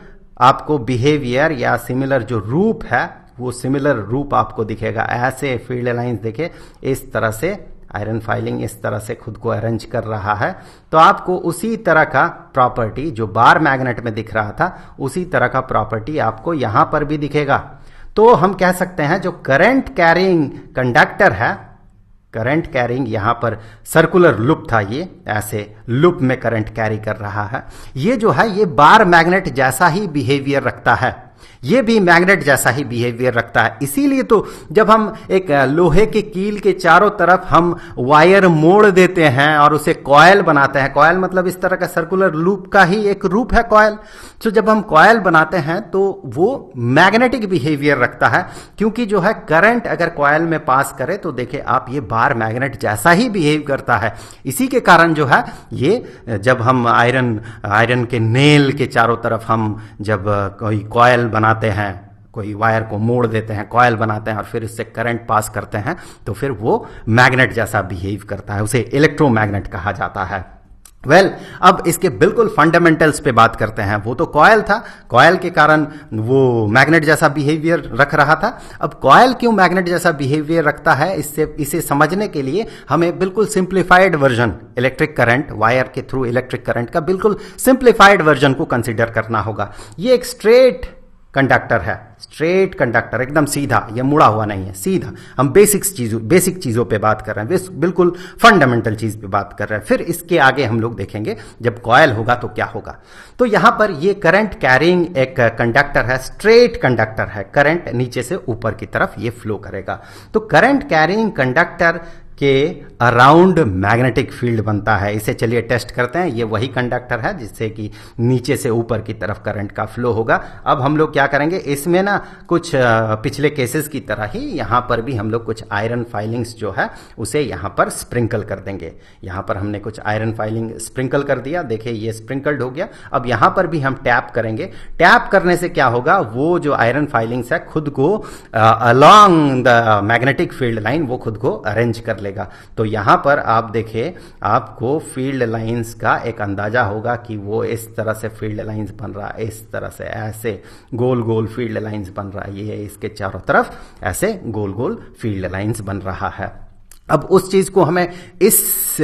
आपको बिहेवियर या सिमिलर जो रूप है वो सिमिलर रूप आपको दिखेगा। ऐसे फील्ड लाइंस देखे इस तरह से आयरन फाइलिंग इस तरह से खुद को अरेंज कर रहा है, तो आपको उसी तरह का प्रॉपर्टी जो बार मैग्नेट में दिख रहा था उसी तरह का प्रॉपर्टी आपको यहां पर भी दिखेगा। तो हम कह सकते हैं जो करंट कैरिंग कंडक्टर है, करंट कैरिंग यहां पर सर्कुलर लूप था, ये ऐसे लूप में करंट कैरी कर रहा है, ये जो है ये बार मैग्नेट जैसा ही बिहेवियर रखता है, ये भी मैग्नेट जैसा ही बिहेवियर रखता है। इसीलिए तो जब हम एक लोहे के कील के चारों तरफ हम वायर मोड़ देते हैं और उसे कॉयल बनाते हैं, कॉयल मतलब इस तरह का सर्कुलर लूप का ही एक रूप है कॉयल। तो जब हम कॉयल बनाते हैं तो वो मैग्नेटिक बिहेवियर रखता है, क्योंकि जो है करंट अगर कॉयल में पास करे तो देखिए आप ये बार मैग्नेट जैसा ही बिहेव करता है। इसी के कारण जो है ये जब हम आयरन के नेल के चारों तरफ हम जब कोई कॉयल बनाते हैं, कोई वायर को मोड़ देते हैं, कॉयल बनाते हैं और फिर इससे करंट पास करते हैं तो फिर वो मैग्नेट जैसा बिहेव करता है, उसे इलेक्ट्रोमैग्नेट कहा जाता है। अब इसके बिल्कुल फंडामेंटल्स पे बात करते हैं। वो तो कॉयल था, कॉयल के कारण वो मैग्नेट जैसा बिहेवियर रख रहा था। अब कॉयल क्यों मैग्नेट जैसा बिहेवियर रखता है, इसे समझने के लिए हमें बिल्कुल simplified version electric current, wire के थ्रू इलेक्ट्रिक करंट का बिल्कुल सिंप्लीफाइड वर्जन को कंसिडर करना होगा। ये एक स्ट्रेट कंडक्टर है, स्ट्रेट कंडक्टर, एकदम सीधा, ये मुड़ा हुआ नहीं है, सीधा। हम बेसिक चीजों पे बात कर रहे हैं, बिल्कुल फंडामेंटल चीज पे बात कर रहे हैं। फिर इसके आगे हम लोग देखेंगे जब कॉयल होगा तो क्या होगा। तो यहां पर ये करंट कैरिंग एक कंडक्टर है, स्ट्रेट कंडक्टर है, करंट नीचे से ऊपर की तरफ ये फ्लो करेगा। तो करंट कैरिंग कंडक्टर के अराउंड मैग्नेटिक फील्ड बनता है। इसे चलिए टेस्ट करते हैं। ये वही कंडक्टर है जिससे कि नीचे से ऊपर की तरफ करंट का फ्लो होगा। अब हम लोग क्या करेंगे, इसमें ना कुछ पिछले केसेस की तरह ही यहां पर भी हम लोग कुछ आयरन फाइलिंग्स जो है उसे यहां पर स्प्रिंकल कर देंगे। यहां पर हमने कुछ आयरन फाइलिंग स्प्रिंकल कर दिया, देखिए ये स्प्रिंकल्ड हो गया। अब यहां पर भी हम टैप करेंगे। टैप करने से क्या होगा, वो जो आयरन फाइलिंग्स है खुद को along the magnetic field line वो खुद को अरेंज कर लेगा। तो यहां पर आप देखिए, आपको फील्ड लाइंस का एक अंदाजा होगा कि वो इस तरह से फील्ड लाइंस बन रहा है, इस तरह से ऐसे गोल गोल फील्ड लाइंस बन रहा है। ये इसके चारों तरफ ऐसे गोल गोल फील्ड लाइंस बन रहा है। अब उस चीज को हमें इस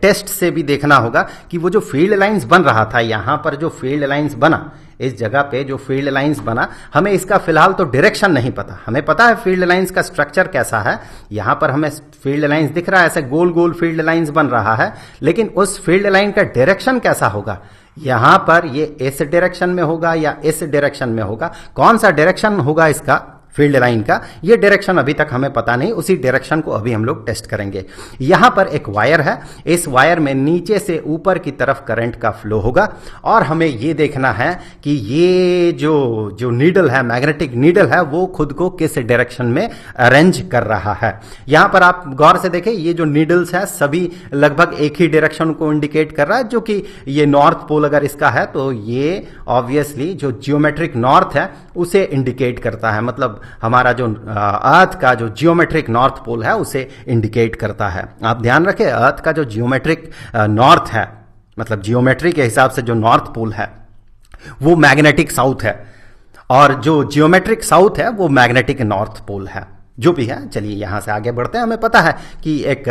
टेस्ट से भी देखना होगा कि वो जो फील्ड लाइंस बन रहा था, यहां पर जो फील्ड लाइंस बना, इस जगह पे जो फील्ड लाइंस बना, हमें इसका फिलहाल तो डायरेक्शन नहीं पता। हमें पता है फील्ड लाइंस का स्ट्रक्चर कैसा है, यहां पर हमें फील्ड लाइंस दिख रहा है, ऐसे गोल गोल फील्ड लाइंस बन रहा है, लेकिन उस फील्ड लाइन का डायरेक्शन कैसा होगा, यहां पर ये इस डायरेक्शन में होगा या इस डायरेक्शन में होगा, कौन सा डायरेक्शन होगा इसका फील्ड लाइन का, ये डायरेक्शन अभी तक हमें पता नहीं। उसी डायरेक्शन को अभी हम लोग टेस्ट करेंगे। यहां पर एक वायर है, इस वायर में नीचे से ऊपर की तरफ करंट का फ्लो होगा और हमें ये देखना है कि ये जो नीडल है, मैग्नेटिक नीडल है, वो खुद को किस डायरेक्शन में अरेंज कर रहा है। यहां पर आप गौर से देखें, ये जो नीडल्स है सभी लगभग एक ही डायरेक्शन को इंडिकेट कर रहा है, जो कि ये नॉर्थ पोल अगर इसका है तो ये ऑब्वियसली जो जियोमेट्रिक नॉर्थ है उसे इंडिकेट करता है, मतलब हमारा जो अर्थ का जो जियोमेट्रिक नॉर्थ पोल है उसे इंडिकेट करता है। आप ध्यान रखें, अर्थ का जो जियोमेट्रिक नॉर्थ है, मतलब जियोमेट्री के हिसाब से जो नॉर्थ पोल है वो मैग्नेटिक साउथ है और जो जियोमेट्रिक साउथ है वो मैग्नेटिक नॉर्थ पोल है। जो भी है, चलिए यहां से आगे बढ़ते हैं। हमें पता है कि एक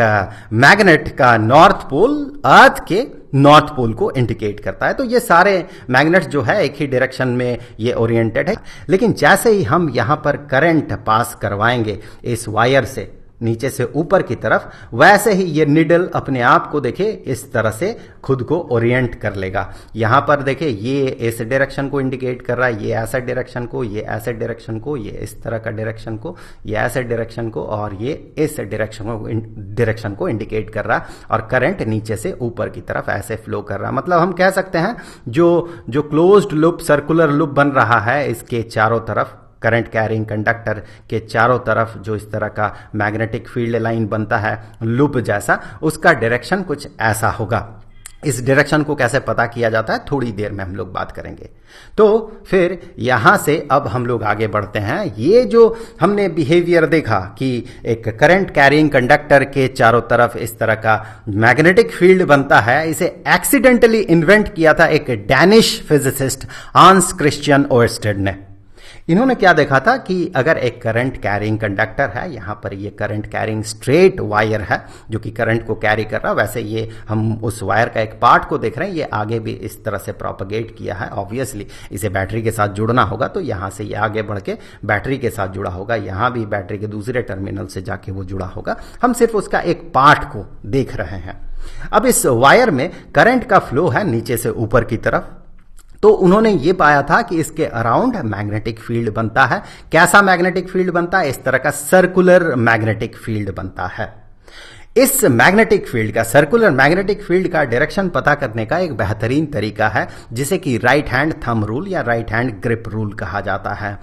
मैग्नेट का नॉर्थ पोल अर्थ के नॉर्थ पोल को इंडिकेट करता है, तो ये सारे मैग्नेट्स जो है एक ही डायरेक्शन में ये ओरिएंटेड है। लेकिन जैसे ही हम यहां पर करंट पास करवाएंगे इस वायर से नीचे से ऊपर की तरफ, वैसे ही ये निडल अपने आप को देखिए इस तरह से खुद को ओरिएंट कर लेगा। यहां पर देखिए ये इस डायरेक्शन को इंडिकेट कर रहा है, ये ऐसा डायरेक्शन को, ये ऐसे डायरेक्शन को, ये इस तरह का डायरेक्शन को, ये ऐसे डायरेक्शन को, और ये इस डायरेक्शन को इंडिकेट कर रहा है। और करंट नीचे से ऊपर की तरफ ऐसे फ्लो कर रहा है। मतलब हम कह सकते हैं जो क्लोज्ड लूप, सर्कुलर लूप बन रहा है, इसके चारों तरफ करंट कैरिंग कंडक्टर के चारों तरफ जो इस तरह का मैग्नेटिक फील्ड लाइन बनता है लूप जैसा, उसका डायरेक्शन कुछ ऐसा होगा। इस डायरेक्शन को कैसे पता किया जाता है थोड़ी देर में हम लोग बात करेंगे। तो फिर यहां से अब हम लोग आगे बढ़ते हैं। ये जो हमने बिहेवियर देखा कि एक करंट कैरिंग कंडक्टर के चारों तरफ इस तरह का मैग्नेटिक फील्ड बनता है, इसे एक्सीडेंटली इन्वेंट किया था एक डैनिश फिजिसिस्ट हांस क्रिश्चियन ओयरस्टेड ने। इन्होंने क्या देखा था कि अगर एक करंट कैरिंग कंडक्टर है, यहां पर ये करंट कैरिंग स्ट्रेट वायर है जो कि करंट को कैरी कर रहा है, वैसे ये हम उस वायर का एक पार्ट को देख रहे हैं, ये आगे भी इस तरह से प्रोपगेट किया है। ऑब्वियसली इसे बैटरी के साथ जुड़ना होगा, तो यहां से ये आगे बढ़ के बैटरी के साथ जुड़ा होगा, यहां भी बैटरी के दूसरे टर्मिनल से जाके वो जुड़ा होगा। हम सिर्फ उसका एक पार्ट को देख रहे हैं। अब इस वायर में करंट का फ्लो है नीचे से ऊपर की तरफ, तो उन्होंने ये पाया था कि इसके अराउंड मैग्नेटिक फील्ड बनता है। कैसा मैग्नेटिक फील्ड बनता है? इस तरह का सर्कुलर मैग्नेटिक फील्ड बनता है। इस मैग्नेटिक फील्ड का, सर्कुलर मैग्नेटिक फील्ड का डायरेक्शन पता करने का एक बेहतरीन तरीका है जिसे कि राइट हैंड थंब रूल या राइट हैंड ग्रिप रूल कहा जाता है।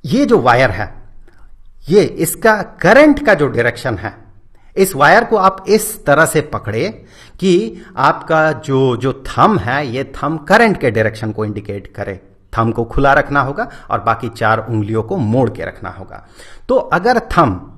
ये जो वायर है, ये इसका करंट का जो डायरेक्शन है, इस वायर को आप इस तरह से पकड़े कि आपका जो थंब है, ये थंब करंट के डायरेक्शन को इंडिकेट करे। थंब को खुला रखना होगा और बाकी 4 उंगलियों को मोड़ के रखना होगा। तो अगर थंब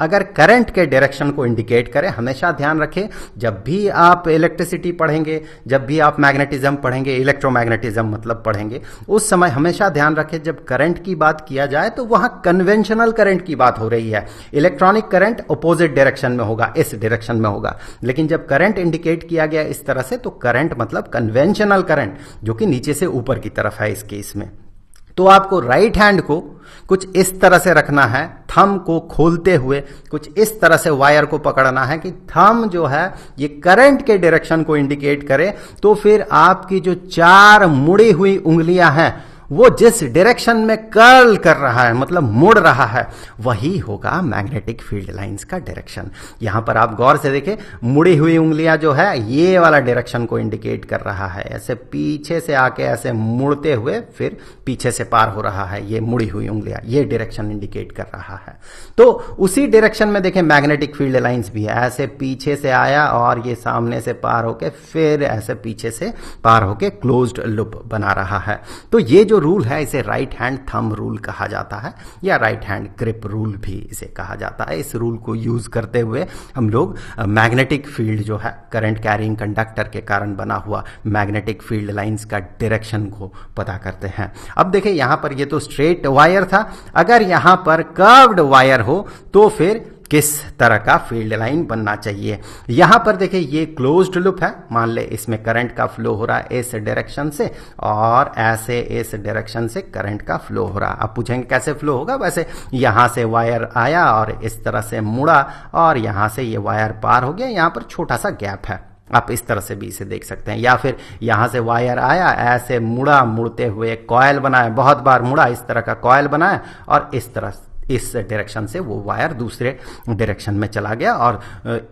अगर करंट के डायरेक्शन को इंडिकेट करे, हमेशा ध्यान रखें जब भी आप इलेक्ट्रिसिटी पढ़ेंगे, जब भी आप मैग्नेटिज्म पढ़ेंगे, इलेक्ट्रोमैग्नेटिज्म मतलब पढ़ेंगे, उस समय हमेशा ध्यान रखें जब करंट की बात किया जाए तो वहां कन्वेंशनल करंट की बात हो रही है। इलेक्ट्रॉनिक करंट अपोजिट डायरेक्शन में होगा, इस डायरेक्शन में होगा। लेकिन जब करंट इंडिकेट किया गया इस तरह से, तो करंट मतलब कन्वेंशनल करंट जो कि नीचे से ऊपर की तरफ है इस केस में। तो आपको राइट हैंड को कुछ इस तरह से रखना है, थंब को खोलते हुए कुछ इस तरह से वायर को पकड़ना है कि थंब जो है ये करंट के डायरेक्शन को इंडिकेट करे। तो फिर आपकी जो 4 मुड़ी हुई उंगलियां हैं वो जिस डायरेक्शन में कर्ल कर रहा है, मतलब मुड़ रहा है, वही होगा मैग्नेटिक फील्ड लाइंस का डायरेक्शन। यहां पर आप गौर से देखें, मुड़ी हुई उंगलियां जो है ये वाला डायरेक्शन को इंडिकेट कर रहा है। ऐसे पीछे से आके ऐसे मुड़ते हुए फिर पीछे से पार हो रहा है, ये मुड़ी हुई उंगलियां ये डायरेक्शन इंडिकेट कर रहा है। तो उसी डायरेक्शन में देखें मैग्नेटिक फील्ड लाइंस भी है, ऐसे पीछे से आया और ये सामने से पार होके फिर ऐसे पीछे से पार होके क्लोज्ड लूप बना रहा है। तो ये जो रूल है इसे राइट हैंड थंब रूल कहा जाता है या राइट हैंड ग्रिप रूल भी इसे कहा जाता है। इस रूल को यूज करते हुए हम लोग मैग्नेटिक फील्ड जो है, करंट कैरिंग कंडक्टर के कारण बना हुआ मैग्नेटिक फील्ड लाइंस का डायरेक्शन को पता करते हैं। अब देखिए यहां पर ये तो स्ट्रेट वायर था, अगर यहां पर कर्व्ड वायर हो तो फिर किस तरह का फील्ड लाइन बनना चाहिए। यहां पर देखिए ये क्लोज्ड लूप है, मान ले इसमें करंट का फ्लो हो रहा है इस डायरेक्शन से और ऐसे इस डायरेक्शन से करंट का फ्लो हो रहा है। आप पूछेंगे कैसे फ्लो होगा? वैसे यहां से वायर आया और इस तरह से मुड़ा और यहां से ये वायर पार हो गया, यहां पर छोटा सा गैप है, आप इस तरह से भी इसे देख सकते हैं। या फिर यहां से वायर आया, ऐसे मुड़ा, मुड़ते हुए कॉयल बनाया, बहुत बार मुड़ा, इस तरह का कॉयल बनाया और इस तरह इस डायरेक्शन से वो वायर दूसरे डायरेक्शन में चला गया और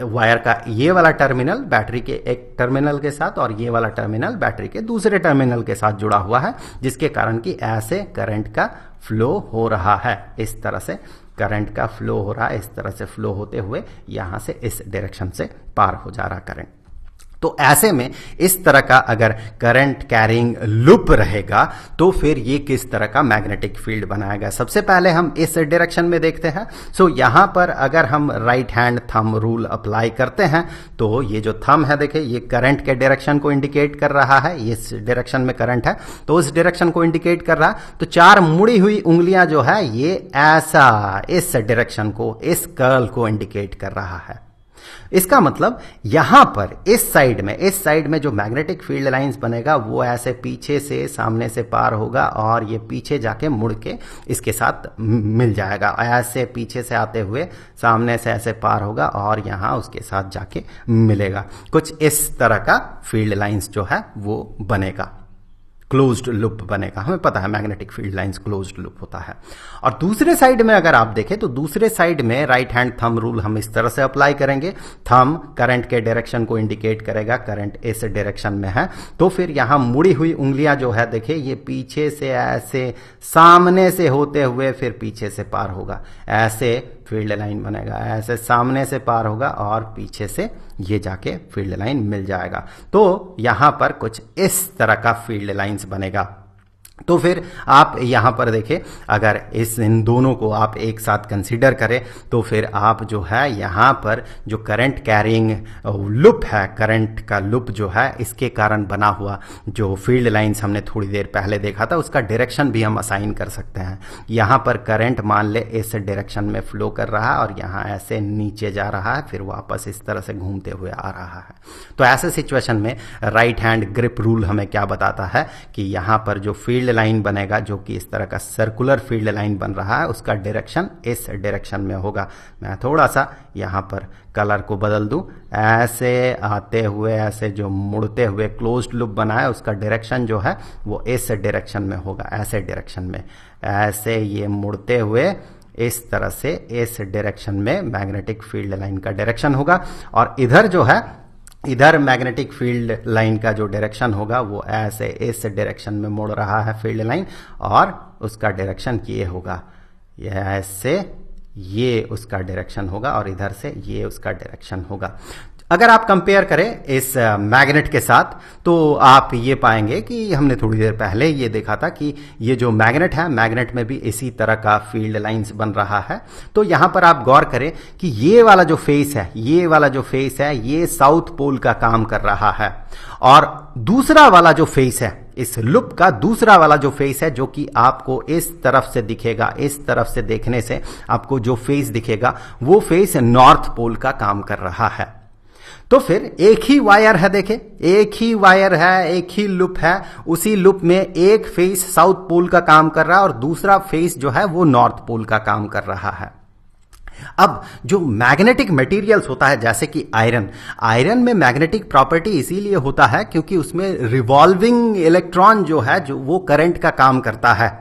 वायर का ये वाला टर्मिनल बैटरी के एक टर्मिनल के साथ और ये वाला टर्मिनल बैटरी के दूसरे टर्मिनल के साथ जुड़ा हुआ है, जिसके कारण कि ऐसे करंट का फ्लो हो रहा है। इस तरह से करंट का फ्लो हो रहा है, इस तरह से फ्लो होते हुए यहां से इस डायरेक्शन से पार हो जा रहा करंट। तो ऐसे में इस तरह का अगर करंट कैरिंग लूप रहेगा तो फिर ये किस तरह का मैग्नेटिक फील्ड बनाएगा। सबसे पहले हम इस डायरेक्शन में देखते हैं। सो यहां पर अगर हम right hand thumb rule apply करते हैं तो ये जो थंब है देखिए ये करंट के डायरेक्शन को इंडिकेट कर रहा है, इस डायरेक्शन में करंट है तो उस डायरेक्शन को इंडिकेट कर रहा है। तो चार मुड़ी हुई उंगलियां जो है ये ऐसा इस डायरेक्शन को, इस कर्ल को इंडिकेट कर रहा है। इसका मतलब यहां पर इस साइड में जो मैग्नेटिक फील्ड लाइंस बनेगा वो ऐसे पीछे से सामने से पार होगा और ये पीछे जाके मुड़ के इसके साथ मिल जाएगा। ऐसे पीछे से आते हुए सामने से ऐसे पार होगा और यहां उसके साथ जाके मिलेगा। कुछ इस तरह का फील्ड लाइंस जो है वो बनेगा, क्लोज्ड लूप बनेगा। हमें पता है magnetic field lines closed loop होता है। और दूसरे साइड में अगर आप देखें तो दूसरे साइड में राइट हैंड थंब रूल हम इस तरह से अप्लाई करेंगे। थंब करंट के डायरेक्शन को इंडिकेट करेगा, करंट इस डायरेक्शन में है तो फिर यहां मुड़ी हुई उंगलियां जो है देखिए ये पीछे से ऐसे सामने से होते हुए फिर पीछे से पार होगा, ऐसे फील्ड लाइन बनेगा, ऐसे सामने से पार होगा और पीछे से ये जाके फील्ड लाइन मिल जाएगा। तो यहां पर कुछ इस तरह का फील्ड लाइंस बनेगा। तो फिर आप यहां पर देखें अगर इन दोनों को आप एक साथ कंसीडर करें तो फिर आप जो है यहां पर जो करंट कैरिंग लूप है, करंट का लूप जो है इसके कारण बना हुआ जो फील्ड लाइंस हमने थोड़ी देर पहले देखा था उसका डायरेक्शन भी हम असाइन कर सकते हैं। यहां पर करंट मान ले इस डायरेक्शन में फ्लो कर रहा है और यहां ऐसे नीचे जा रहा है फिर वापस इस तरह से घूमते हुए आ रहा है। तो ऐसे सिचुएशन में राइट हैंड ग्रिप रूल हमें क्या बताता है कि यहां पर जो फील्ड लाइन बनेगा जो कि इस तरह का सर्कुलर फील्ड लाइन बन रहा है उसका डायरेक्शन इस डायरेक्शन में होगा। मैं थोड़ा सा यहां पर कलर को बदल दूं, ऐसे आते हुए ऐसे जो मुड़ते हुए क्लोज्ड लूप बना है उसका डायरेक्शन जो है वो इस डायरेक्शन में होगा, ऐसे डायरेक्शन में, ऐसे ये मुड़ते हुए इस तरह से इस डायरेक्शन में मैग्नेटिक फील्ड लाइन का डायरेक्शन होगा। और इधर जो है इधर मैग्नेटिक फील्ड लाइन का जो डायरेक्शन होगा वो ऐसे इस डायरेक्शन में मुड़ रहा है फील्ड लाइन और उसका डायरेक्शन ये होगा, ये ऐसे ये उसका डायरेक्शन होगा और इधर से ये उसका डायरेक्शन होगा। अगर आप कंपेयर करें इस मैग्नेट के साथ तो आप ये पाएंगे कि हमने थोड़ी देर पहले ये देखा था कि ये जो मैग्नेट है मैग्नेट में भी इसी तरह का फील्ड लाइंस बन रहा है। तो यहां पर आप गौर करें कि ये वाला जो फेस है, ये वाला जो फेस है ये साउथ पोल का काम कर रहा है और दूसरा वाला जो फेस है इस लूप का दूसरा वाला जो फेस है जो कि आपको इस तरफ से दिखेगा, इस तरफ से देखने से आपको जो फेस दिखेगा वो फेस नॉर्थ पोल का काम कर रहा है। तो फिर एक ही वायर है, देखें एक ही वायर है, एक ही लूप है, उसी लूप में एक फेस साउथ पोल का काम कर रहा है और दूसरा फेस जो है वो नॉर्थ पोल का काम कर रहा है। अब जो मैग्नेटिक मटेरियल्स होता है जैसे कि आयरन में मैग्नेटिक प्रॉपर्टी इसीलिए होता है क्योंकि उसमें रिवॉल्विंग इलेक्ट्रॉन जो है जो वो करंट का काम करता है।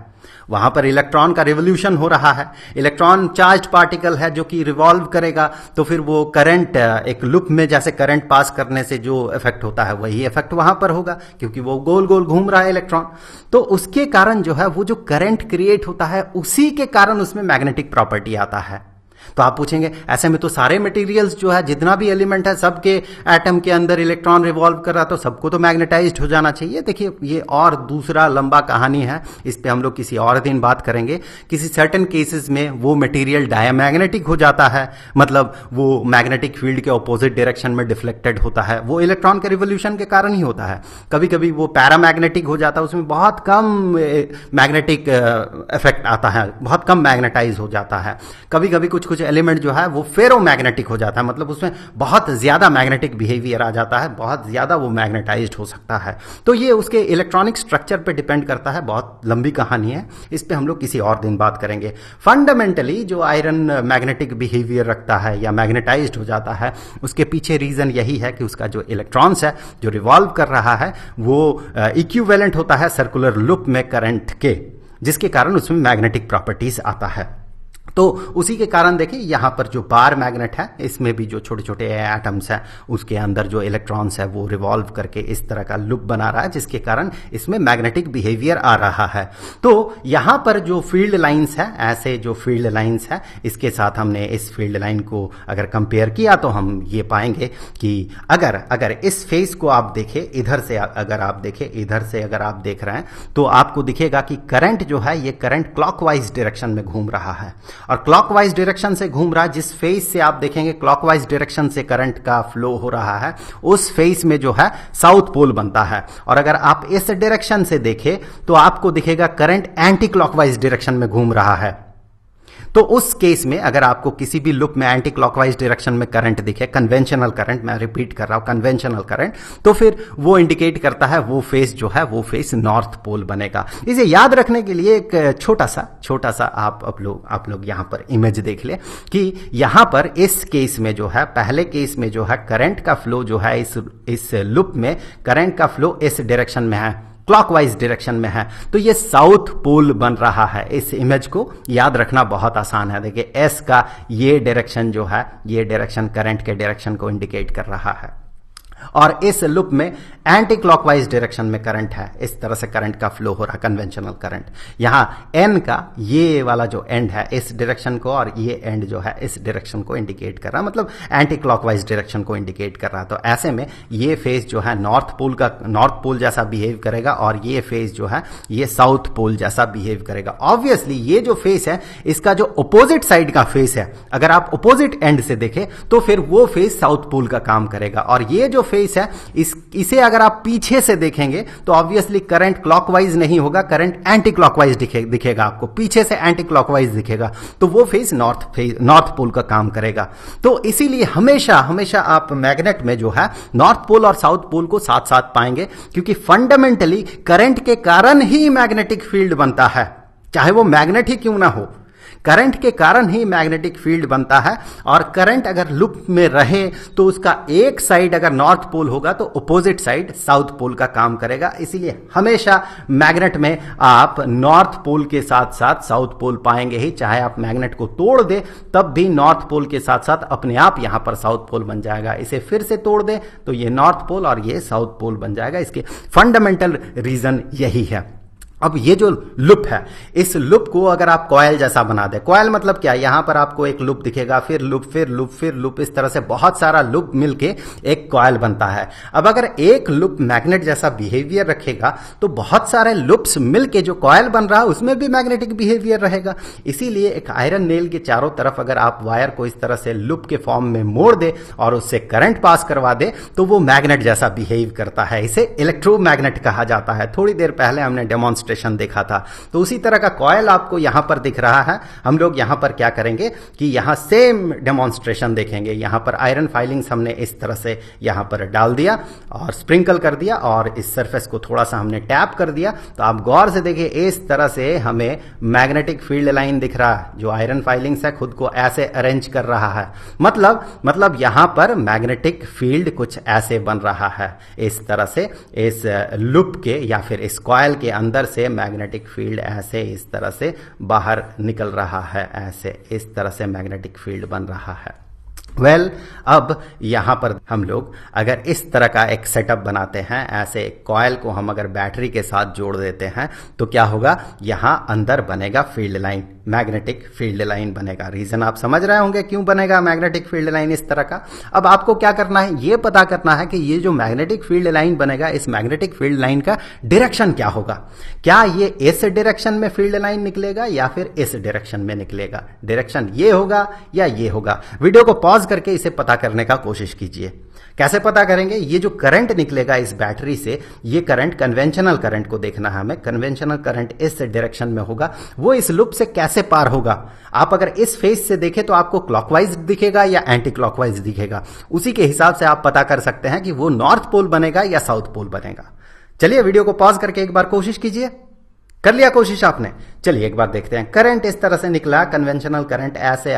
वहां पर इलेक्ट्रॉन का रिवोल्यूशन हो रहा है, इलेक्ट्रॉन चार्ज पार्टिकल है जो कि रिवॉल्व करेगा तो फिर वो करंट एक लूप में जैसे करंट पास करने से जो इफेक्ट होता है वही इफेक्ट वहां पर होगा क्योंकि वो गोल गोल घूम रहा है इलेक्ट्रॉन। तो उसके कारण जो है वो जो करंट क्रिएट होता है उसी के कारण उसमें मैग्नेटिक प्रॉपर्टी आता है। तो आप पूछेंगे ऐसे में तो सारे मटेरियल्स जो है जितना भी एलिमेंट है सबके एटम के अंदर इलेक्ट्रॉन रिवॉल्व कर रहा तो सबको तो मैग्नेटाइज्ड हो जाना चाहिए। देखिए ये और दूसरा लंबा कहानी है, इस पे हम लोग किसी और दिन बात करेंगे। किसी सर्टेन केसेस में वो मटेरियल डायमैग्नेटिक हो जाता है, मतलब वो मैग्नेटिक फील्ड के ऑपोजिट डायरेक्शन में डिफ्लेक्टेड होता है, वो इलेक्ट्रॉन के रिवोल्यूशन के कारण ही होता है। कभी कभी वो पैरामैग्नेटिक हो जाता है, उसमें बहुत कम मैग्नेटिक इफेक्ट आता है, बहुत कम मैग्नेटाइज हो जाता है। कभी कभी कुछ एलिमेंट जो है वो फेरोमैग्नेटिक हो जाता है, मतलब उसमें बहुत ज्यादा मैग्नेटिक बिहेवियर आ जाता है, बहुत ज्यादा वो मैग्नेटाइज्ड हो सकता है। तो ये उसके इलेक्ट्रॉनिक स्ट्रक्चर पे डिपेंड करता है, बहुत लंबी कहानी है, इस पे हम लोग किसी और दिन बात करेंगे। फंडामेंटली जो आयरन मैग्नेटिक बिहेवियर रखता है या मैग्नेटाइज्ड हो जाता है उसके पीछे रीजन यही है कि उसका जो इलेक्ट्रॉन्स है जो रिवॉल्व कर रहा है वो इक्विवेलेंट होता है सर्कुलर लूप में करंट के, जिसके कारण उसमें मैग्नेटिक प्रॉपर्टीज आता है। तो उसी के कारण देखिए यहां पर जो बार मैग्नेट है इसमें भी जो छोटे छोटे एटम्स हैं उसके अंदर जो इलेक्ट्रॉन्स है वो रिवॉल्व करके इस तरह का लूप बना रहा है, जिसके कारण इसमें मैग्नेटिक बिहेवियर आ रहा है। तो यहां पर जो फील्ड लाइंस है, ऐसे जो फील्ड लाइंस है, इसके साथ हमने इस फील्ड लाइन को अगर कंपेयर किया तो हम ये पाएंगे कि अगर इस फेस को आप देखें, इधर से अगर आप देखें, इधर से अगर आप देख रहे हैं तो आपको दिखेगा कि करंट जो है ये करंट क्लॉकवाइज डायरेक्शन में घूम रहा है, और क्लॉकवाइज डायरेक्शन से घूम रहा है। जिस फेस से आप देखेंगे क्लॉकवाइज डायरेक्शन से करंट का फ्लो हो रहा है, उस फेस में जो है साउथ पोल बनता है। और अगर आप इस डायरेक्शन से देखें तो आपको दिखेगा करंट एंटी क्लॉकवाइज डायरेक्शन में घूम रहा है। तो उस केस में अगर आपको किसी भी लूप में एंटी क्लॉकवाइज डायरेक्शन में करंट दिखे, कन्वेंशनल करंट, मैं रिपीट कर रहा हूं कन्वेंशनल करंट, तो फिर वो इंडिकेट करता है वो फेस जो है वो फेस नॉर्थ पोल बनेगा। इसे याद रखने के लिए एक छोटा सा आप लोग यहां पर इमेज देख ले कि यहां पर इस केस में जो है, पहले केस में जो है करंट का फ्लो जो है इस लूप में करंट का फ्लो इस डायरेक्शन में है, क्लॉकवाइज डायरेक्शन में है, तो ये साउथ पोल बन रहा है। इस इमेज को याद रखना बहुत आसान है। देखिए एस का ये डायरेक्शन जो है, ये डायरेक्शन करंट के डायरेक्शन को इंडिकेट कर रहा है, और इस लूप में एंटी क्लॉकवाइज डायरेक्शन में करंट है। इस तरह से करंट का फ्लो हो रहा है, कन्वेंशनल करंट। यहां एन का ये वाला जो एंड है इस डायरेक्शन को, और ये एंड जो है इस डायरेक्शन को इंडिकेट कर रहा है, मतलब एंटी क्लॉकवाइज डायरेक्शन को इंडिकेट कर रहा है। तो ऐसे में ये फेस जो है नॉर्थ पोल जैसा बिहेव करेगा, और ये फेस जो है ये साउथ पोल जैसा बिहेव करेगा। ऑब्वियसली ये जो फेस है इसका जो अपोजिट साइड का फेस है, अगर आप अपोजिट एंड से देखें तो फिर वो फेस साउथ पोल का काम करेगा। और ये जो फेस है इसे अगर आप पीछे से देखेंगे तो ऑब्वियसली करंट क्लॉकवाइज नहीं होगा, करंट एंटी क्लॉकवाइज दिखेगा आपको, पीछे से एंटी क्लॉकवाइज दिखेगा, तो वो फेस नॉर्थ पोल का काम करेगा। तो इसीलिए हमेशा आप मैग्नेट में जो है नॉर्थ पोल और साउथ पोल को साथ साथ पाएंगे, क्योंकि फंडामेंटली करंट के कारण ही मैग्नेटिक फील्ड बनता है, चाहे वो मैग्नेट ही क्यों ना हो, करंट के कारण ही मैग्नेटिक फील्ड बनता है। और करंट अगर लूप में रहे तो उसका एक साइड अगर नॉर्थ पोल होगा तो अपोजिट साइड साउथ पोल का काम करेगा। इसीलिए हमेशा मैग्नेट में आप नॉर्थ पोल के साथ साथ साउथ पोल पाएंगे ही, चाहे आप मैग्नेट को तोड़ दे तब भी नॉर्थ पोल के साथ साथ अपने आप यहां पर साउथ पोल बन जाएगा। इसे फिर से तोड़ दे तो ये नॉर्थ पोल और ये साउथ पोल बन जाएगा। इसके फंडामेंटल रीजन यही है। अब ये जो लूप है, इस लूप को अगर आप कॉयल जैसा बना दे, कॉयल मतलब क्या, यहां पर आपको एक लूप दिखेगा, फिर लूप, फिर लूप, फिर लूप, इस तरह से बहुत सारा लूप मिलके एक कॉयल बनता है। अब अगर एक लूप मैग्नेट जैसा बिहेवियर रखेगा तो बहुत सारे लूप्स मिलके जो कॉयल बन रहा है उसमें भी मैग्नेटिक बिहेवियर रहेगा। इसीलिए एक आयरन नेल के चारों तरफ अगर आप वायर को इस तरह से लूप के फॉर्म में मोड़ दे और उससे करंट पास करवा दे तो वो मैग्नेट जैसा बिहेव करता है। इसे इलेक्ट्रोमैग्नेट कहा जाता है। थोड़ी देर पहले हमने डेमोन्स्ट्रेशन देखा था, तो उसी तरह का कॉयल आपको यहां पर दिख रहा है। हम लोग यहां पर क्या करेंगे कि यहां सेम डेमोन्स्ट्रेशन देखेंगे। यहां पर आयरन फाइलिंग्स हमने इस तरह से यहां पर डाल दिया और स्प्रिंकल कर दिया, और इस सरफेस को थोड़ा सा हमने टैप कर दिया। तो आप गौर से देखिए इस तरह से हमें मैग्नेटिक फील्ड लाइन दिख रहा है। जो आयरन फाइलिंग्स है खुद को ऐसे अरेंज कर रहा है, मतलब यहां पर मैग्नेटिक फील्ड कुछ ऐसे बन रहा है। इस तरह से इस लूप के या फिर इस कॉयल के अंदर से मैग्नेटिक फील्ड ऐसे इस तरह से बाहर निकल रहा है, ऐसे इस तरह से मैग्नेटिक फील्ड बन रहा है। अब यहां पर हम लोग अगर इस तरह का एक सेटअप बनाते हैं, ऐसे एक कॉयल को हम अगर बैटरी के साथ जोड़ देते हैं तो क्या होगा, यहां अंदर बनेगा field line, magnetic field line बनेगा। रीजन आप समझ रहे होंगे क्यों बनेगा मैग्नेटिक फील्ड लाइन इस तरह का। अब आपको क्या करना है, ये पता करना है कि ये जो मैग्नेटिक फील्ड लाइन बनेगा, इस मैग्नेटिक फील्ड लाइन का डायरेक्शन क्या होगा। क्या ये इस डायरेक्शन में फील्ड लाइन निकलेगा या फिर इस डायरेक्शन में निकलेगा। डायरेक्शन ये होगा या ये होगा। वीडियो को पॉज करके इसे पता करने का कोशिश कीजिए। कैसे पता करेंगे, ये जो करंट निकलेगा इस बैटरी से, ये करंट कन्वेंशनल करंट को देखना है हमें। कन्वेंशनल करंट इस डायरेक्शन में होगा, वो इस लूप से कैसे पार होगा। आप अगर इस फेस से देखें तो आपको क्लॉकवाइज दिखेगा या एंटी क्लॉकवाइज दिखेगा। उसी के हिसाब से आप पता कर सकते हैं कि वो नॉर्थ पोल बनेगा या साउथ पोल बनेगा। चलिए वीडियो को पॉज करके एक बार कोशिश कीजिए। कर लिया कोशिश आपने, चलिए एक बार देखते हैं। करंट इस तरह से निकला, कन्वेंशनल करंट ऐसे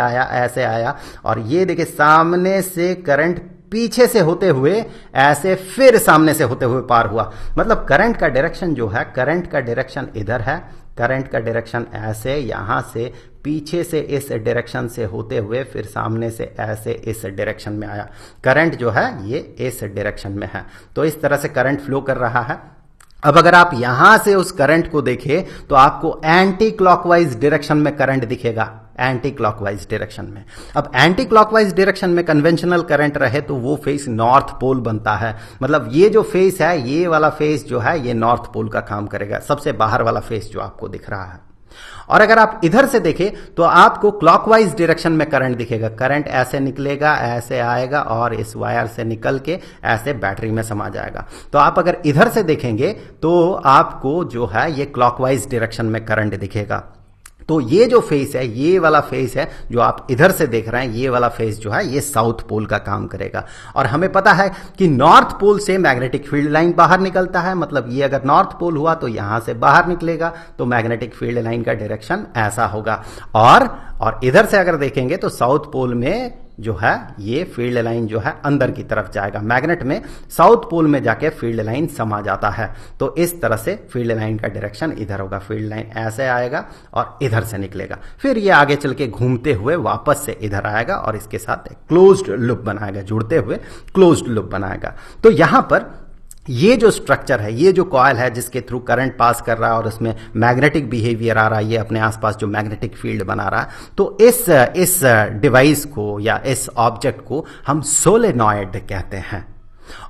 आया, और ये देखिए सामने से करंट पीछे से होते हुए ऐसे फिर सामने से होते हुए पार हुआ। मतलब करंट का डायरेक्शन जो है, करंट का डायरेक्शन इधर है, करंट का डायरेक्शन ऐसे यहां से पीछे से इस डायरेक्शन से होते हुए फिर सामने से ऐसे इस डायरेक्शन में आया। करंट जो है ये इस डायरेक्शन में है, तो इस तरह से करंट फ्लो कर रहा है। अब अगर आप यहां से उस करंट को देखें तो आपको एंटी क्लॉकवाइज डायरेक्शन में करंट दिखेगा, एंटी क्लॉकवाइज डायरेक्शन में। अब एंटी क्लॉकवाइज डायरेक्शन में कन्वेंशनल करंट रहे तो वो फेस नॉर्थ पोल बनता है। मतलब ये जो फेस है, ये वाला फेस जो है, ये नॉर्थ पोल का काम करेगा, सबसे बाहर वाला फेस जो आपको दिख रहा है। और अगर आप इधर से देखें तो आपको क्लॉकवाइज डायरेक्शन में करंट दिखेगा। करंट ऐसे निकलेगा, ऐसे आएगा और इस वायर से निकल के ऐसे बैटरी में समा जाएगा। तो आप अगर इधर से देखेंगे तो आपको जो है ये क्लॉकवाइज डायरेक्शन में करंट दिखेगा। तो ये जो फेस है, ये वाला फेस है जो आप इधर से देख रहे हैं, ये वाला फेस जो है ये साउथ पोल का काम करेगा। और हमें पता है कि नॉर्थ पोल से मैग्नेटिक फील्ड लाइन बाहर निकलता है। मतलब ये अगर नॉर्थ पोल हुआ तो यहां से बाहर निकलेगा, तो मैग्नेटिक फील्ड लाइन का डायरेक्शन ऐसा होगा। और इधर से अगर देखेंगे तो साउथ पोल में जो है ये फील्ड लाइन जो है अंदर की तरफ जाएगा। मैग्नेट में साउथ पोल में जाके फील्ड लाइन समा जाता है। तो इस तरह से फील्ड लाइन का डायरेक्शन इधर होगा, फील्ड लाइन ऐसे आएगा और इधर से निकलेगा, फिर ये आगे चल के घूमते हुए वापस से इधर आएगा और इसके साथ क्लोज्ड लूप बनाएगा, जुड़ते हुए क्लोज्ड लूप बनाएगा। तो यहां पर ये जो स्ट्रक्चर है, ये जो कॉइल है जिसके थ्रू करंट पास कर रहा है और उसमें मैग्नेटिक बिहेवियर आ रहा है, ये अपने आसपास जो मैग्नेटिक फील्ड बना रहा है, तो इस डिवाइस को या इस ऑब्जेक्ट को हम सोलेनॉइड कहते हैं।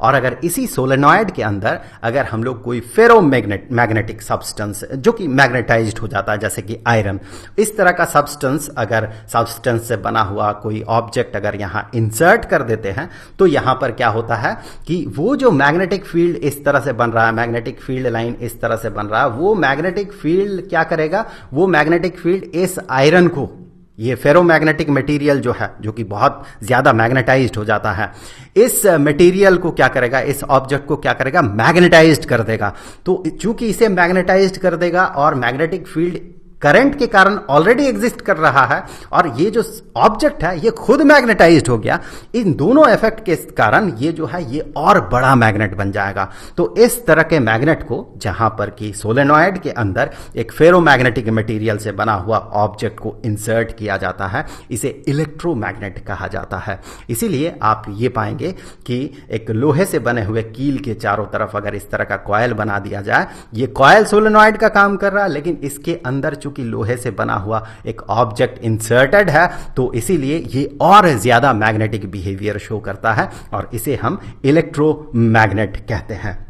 और अगर इसी सोलेनॉइड के अंदर अगर हम लोग कोई मैग्नेटिक सब्सटेंस जो कि मैग्नेटाइज्ड हो जाता है, जैसे कि आयरन, इस तरह का सब्सटेंस से बना हुआ कोई ऑब्जेक्ट अगर यहां इंसर्ट कर देते हैं तो यहां पर क्या होता है कि वो जो मैग्नेटिक फील्ड इस तरह से बन रहा है, मैग्नेटिक फील्ड लाइन इस तरह से बन रहा है, वो मैग्नेटिक फील्ड क्या करेगा, वो मैग्नेटिक फील्ड इस आयरन को, ये फेरोमैग्नेटिक मटेरियल जो है, जो कि बहुत ज्यादा मैग्नेटाइज्ड हो जाता है, इस मटेरियल को क्या करेगा, इस ऑब्जेक्ट को क्या करेगा, मैग्नेटाइज्ड कर देगा। तो चूंकि इसे मैग्नेटाइज्ड कर देगा और मैग्नेटिक फील्ड करंट के कारण ऑलरेडी एग्जिस्ट कर रहा है और ये जो ऑब्जेक्ट है ये खुद मैग्नेटाइज्ड हो गया, इन दोनों इफेक्ट के कारण ये जो है ये और बड़ा मैग्नेट बन जाएगा। तो इस तरह के मैग्नेट को, जहां पर कि सोलेनॉइड के अंदर एक फेरोमैग्नेटिक मटेरियल से बना हुआ ऑब्जेक्ट को इंसर्ट किया जाता है, इसे इलेक्ट्रोमैग्नेट कहा जाता है। इसीलिए आप ये पाएंगे कि एक लोहे से बने हुए कील के चारों तरफ अगर इस तरह का कॉइल बना दिया जाए, ये कॉइल सोलेनॉइड का काम कर रहा है, लेकिन इसके अंदर चूंकि लोहे से बना हुआ एक ऑब्जेक्ट इंसर्टेड है तो इसीलिए ये और ज्यादा मैग्नेटिक बिहेवियर शो करता है और इसे हम इलेक्ट्रोमैग्नेट कहते हैं।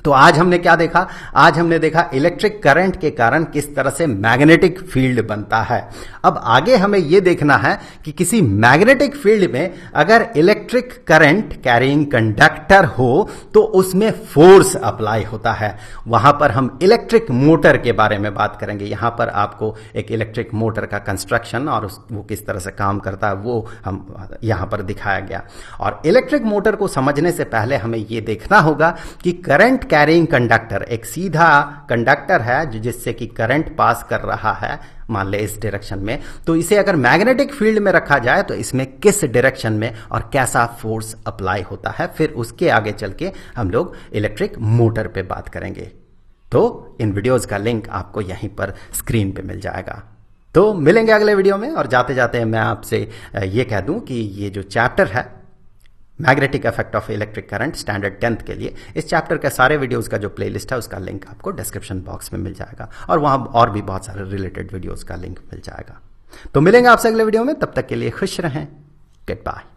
तो आज हमने क्या देखा, आज हमने देखा इलेक्ट्रिक करंट के कारण किस तरह से मैग्नेटिक फील्ड बनता है। अब आगे हमें यह देखना है कि किसी मैग्नेटिक फील्ड में अगर इलेक्ट्रिक करंट कैरिंग कंडक्टर हो तो उसमें फोर्स अप्लाई होता है। वहां पर हम इलेक्ट्रिक मोटर के बारे में बात करेंगे। यहां पर आपको एक इलेक्ट्रिक मोटर का कंस्ट्रक्शन और वो किस तरह से काम करता है वो हम यहां पर दिखाया गया। और इलेक्ट्रिक मोटर को समझने से पहले हमें यह देखना होगा कि करंट कैरिंग कंडक्टर एक सीधा कंडक्टर है जिससे कि करंट पास कर रहा है, मान ले इस डायरेक्शन में, तो इसे अगर मैग्नेटिक फील्ड में रखा जाए तो इसमें किस डायरेक्शन में और कैसा फोर्स अप्लाई होता है, फिर उसके आगे चल के हम लोग इलेक्ट्रिक मोटर पे बात करेंगे। तो इन वीडियोस का लिंक आपको यहीं पर स्क्रीन पे मिल जाएगा। तो मिलेंगे अगले वीडियो में। और जाते जाते मैं आपसे ये कह दूं कि ये जो चैप्टर है magnetic effect of electric current standard 10th के लिए, इस चैप्टर के सारे वीडियोस का जो प्लेलिस्ट है उसका लिंक आपको डिस्क्रिप्शन बॉक्स में मिल जाएगा और वहां और भी बहुत सारे रिलेटेड वीडियोस का लिंक मिल जाएगा। तो मिलेंगे आपसे अगले वीडियो में, तब तक के लिए खुश रहें। Good bye.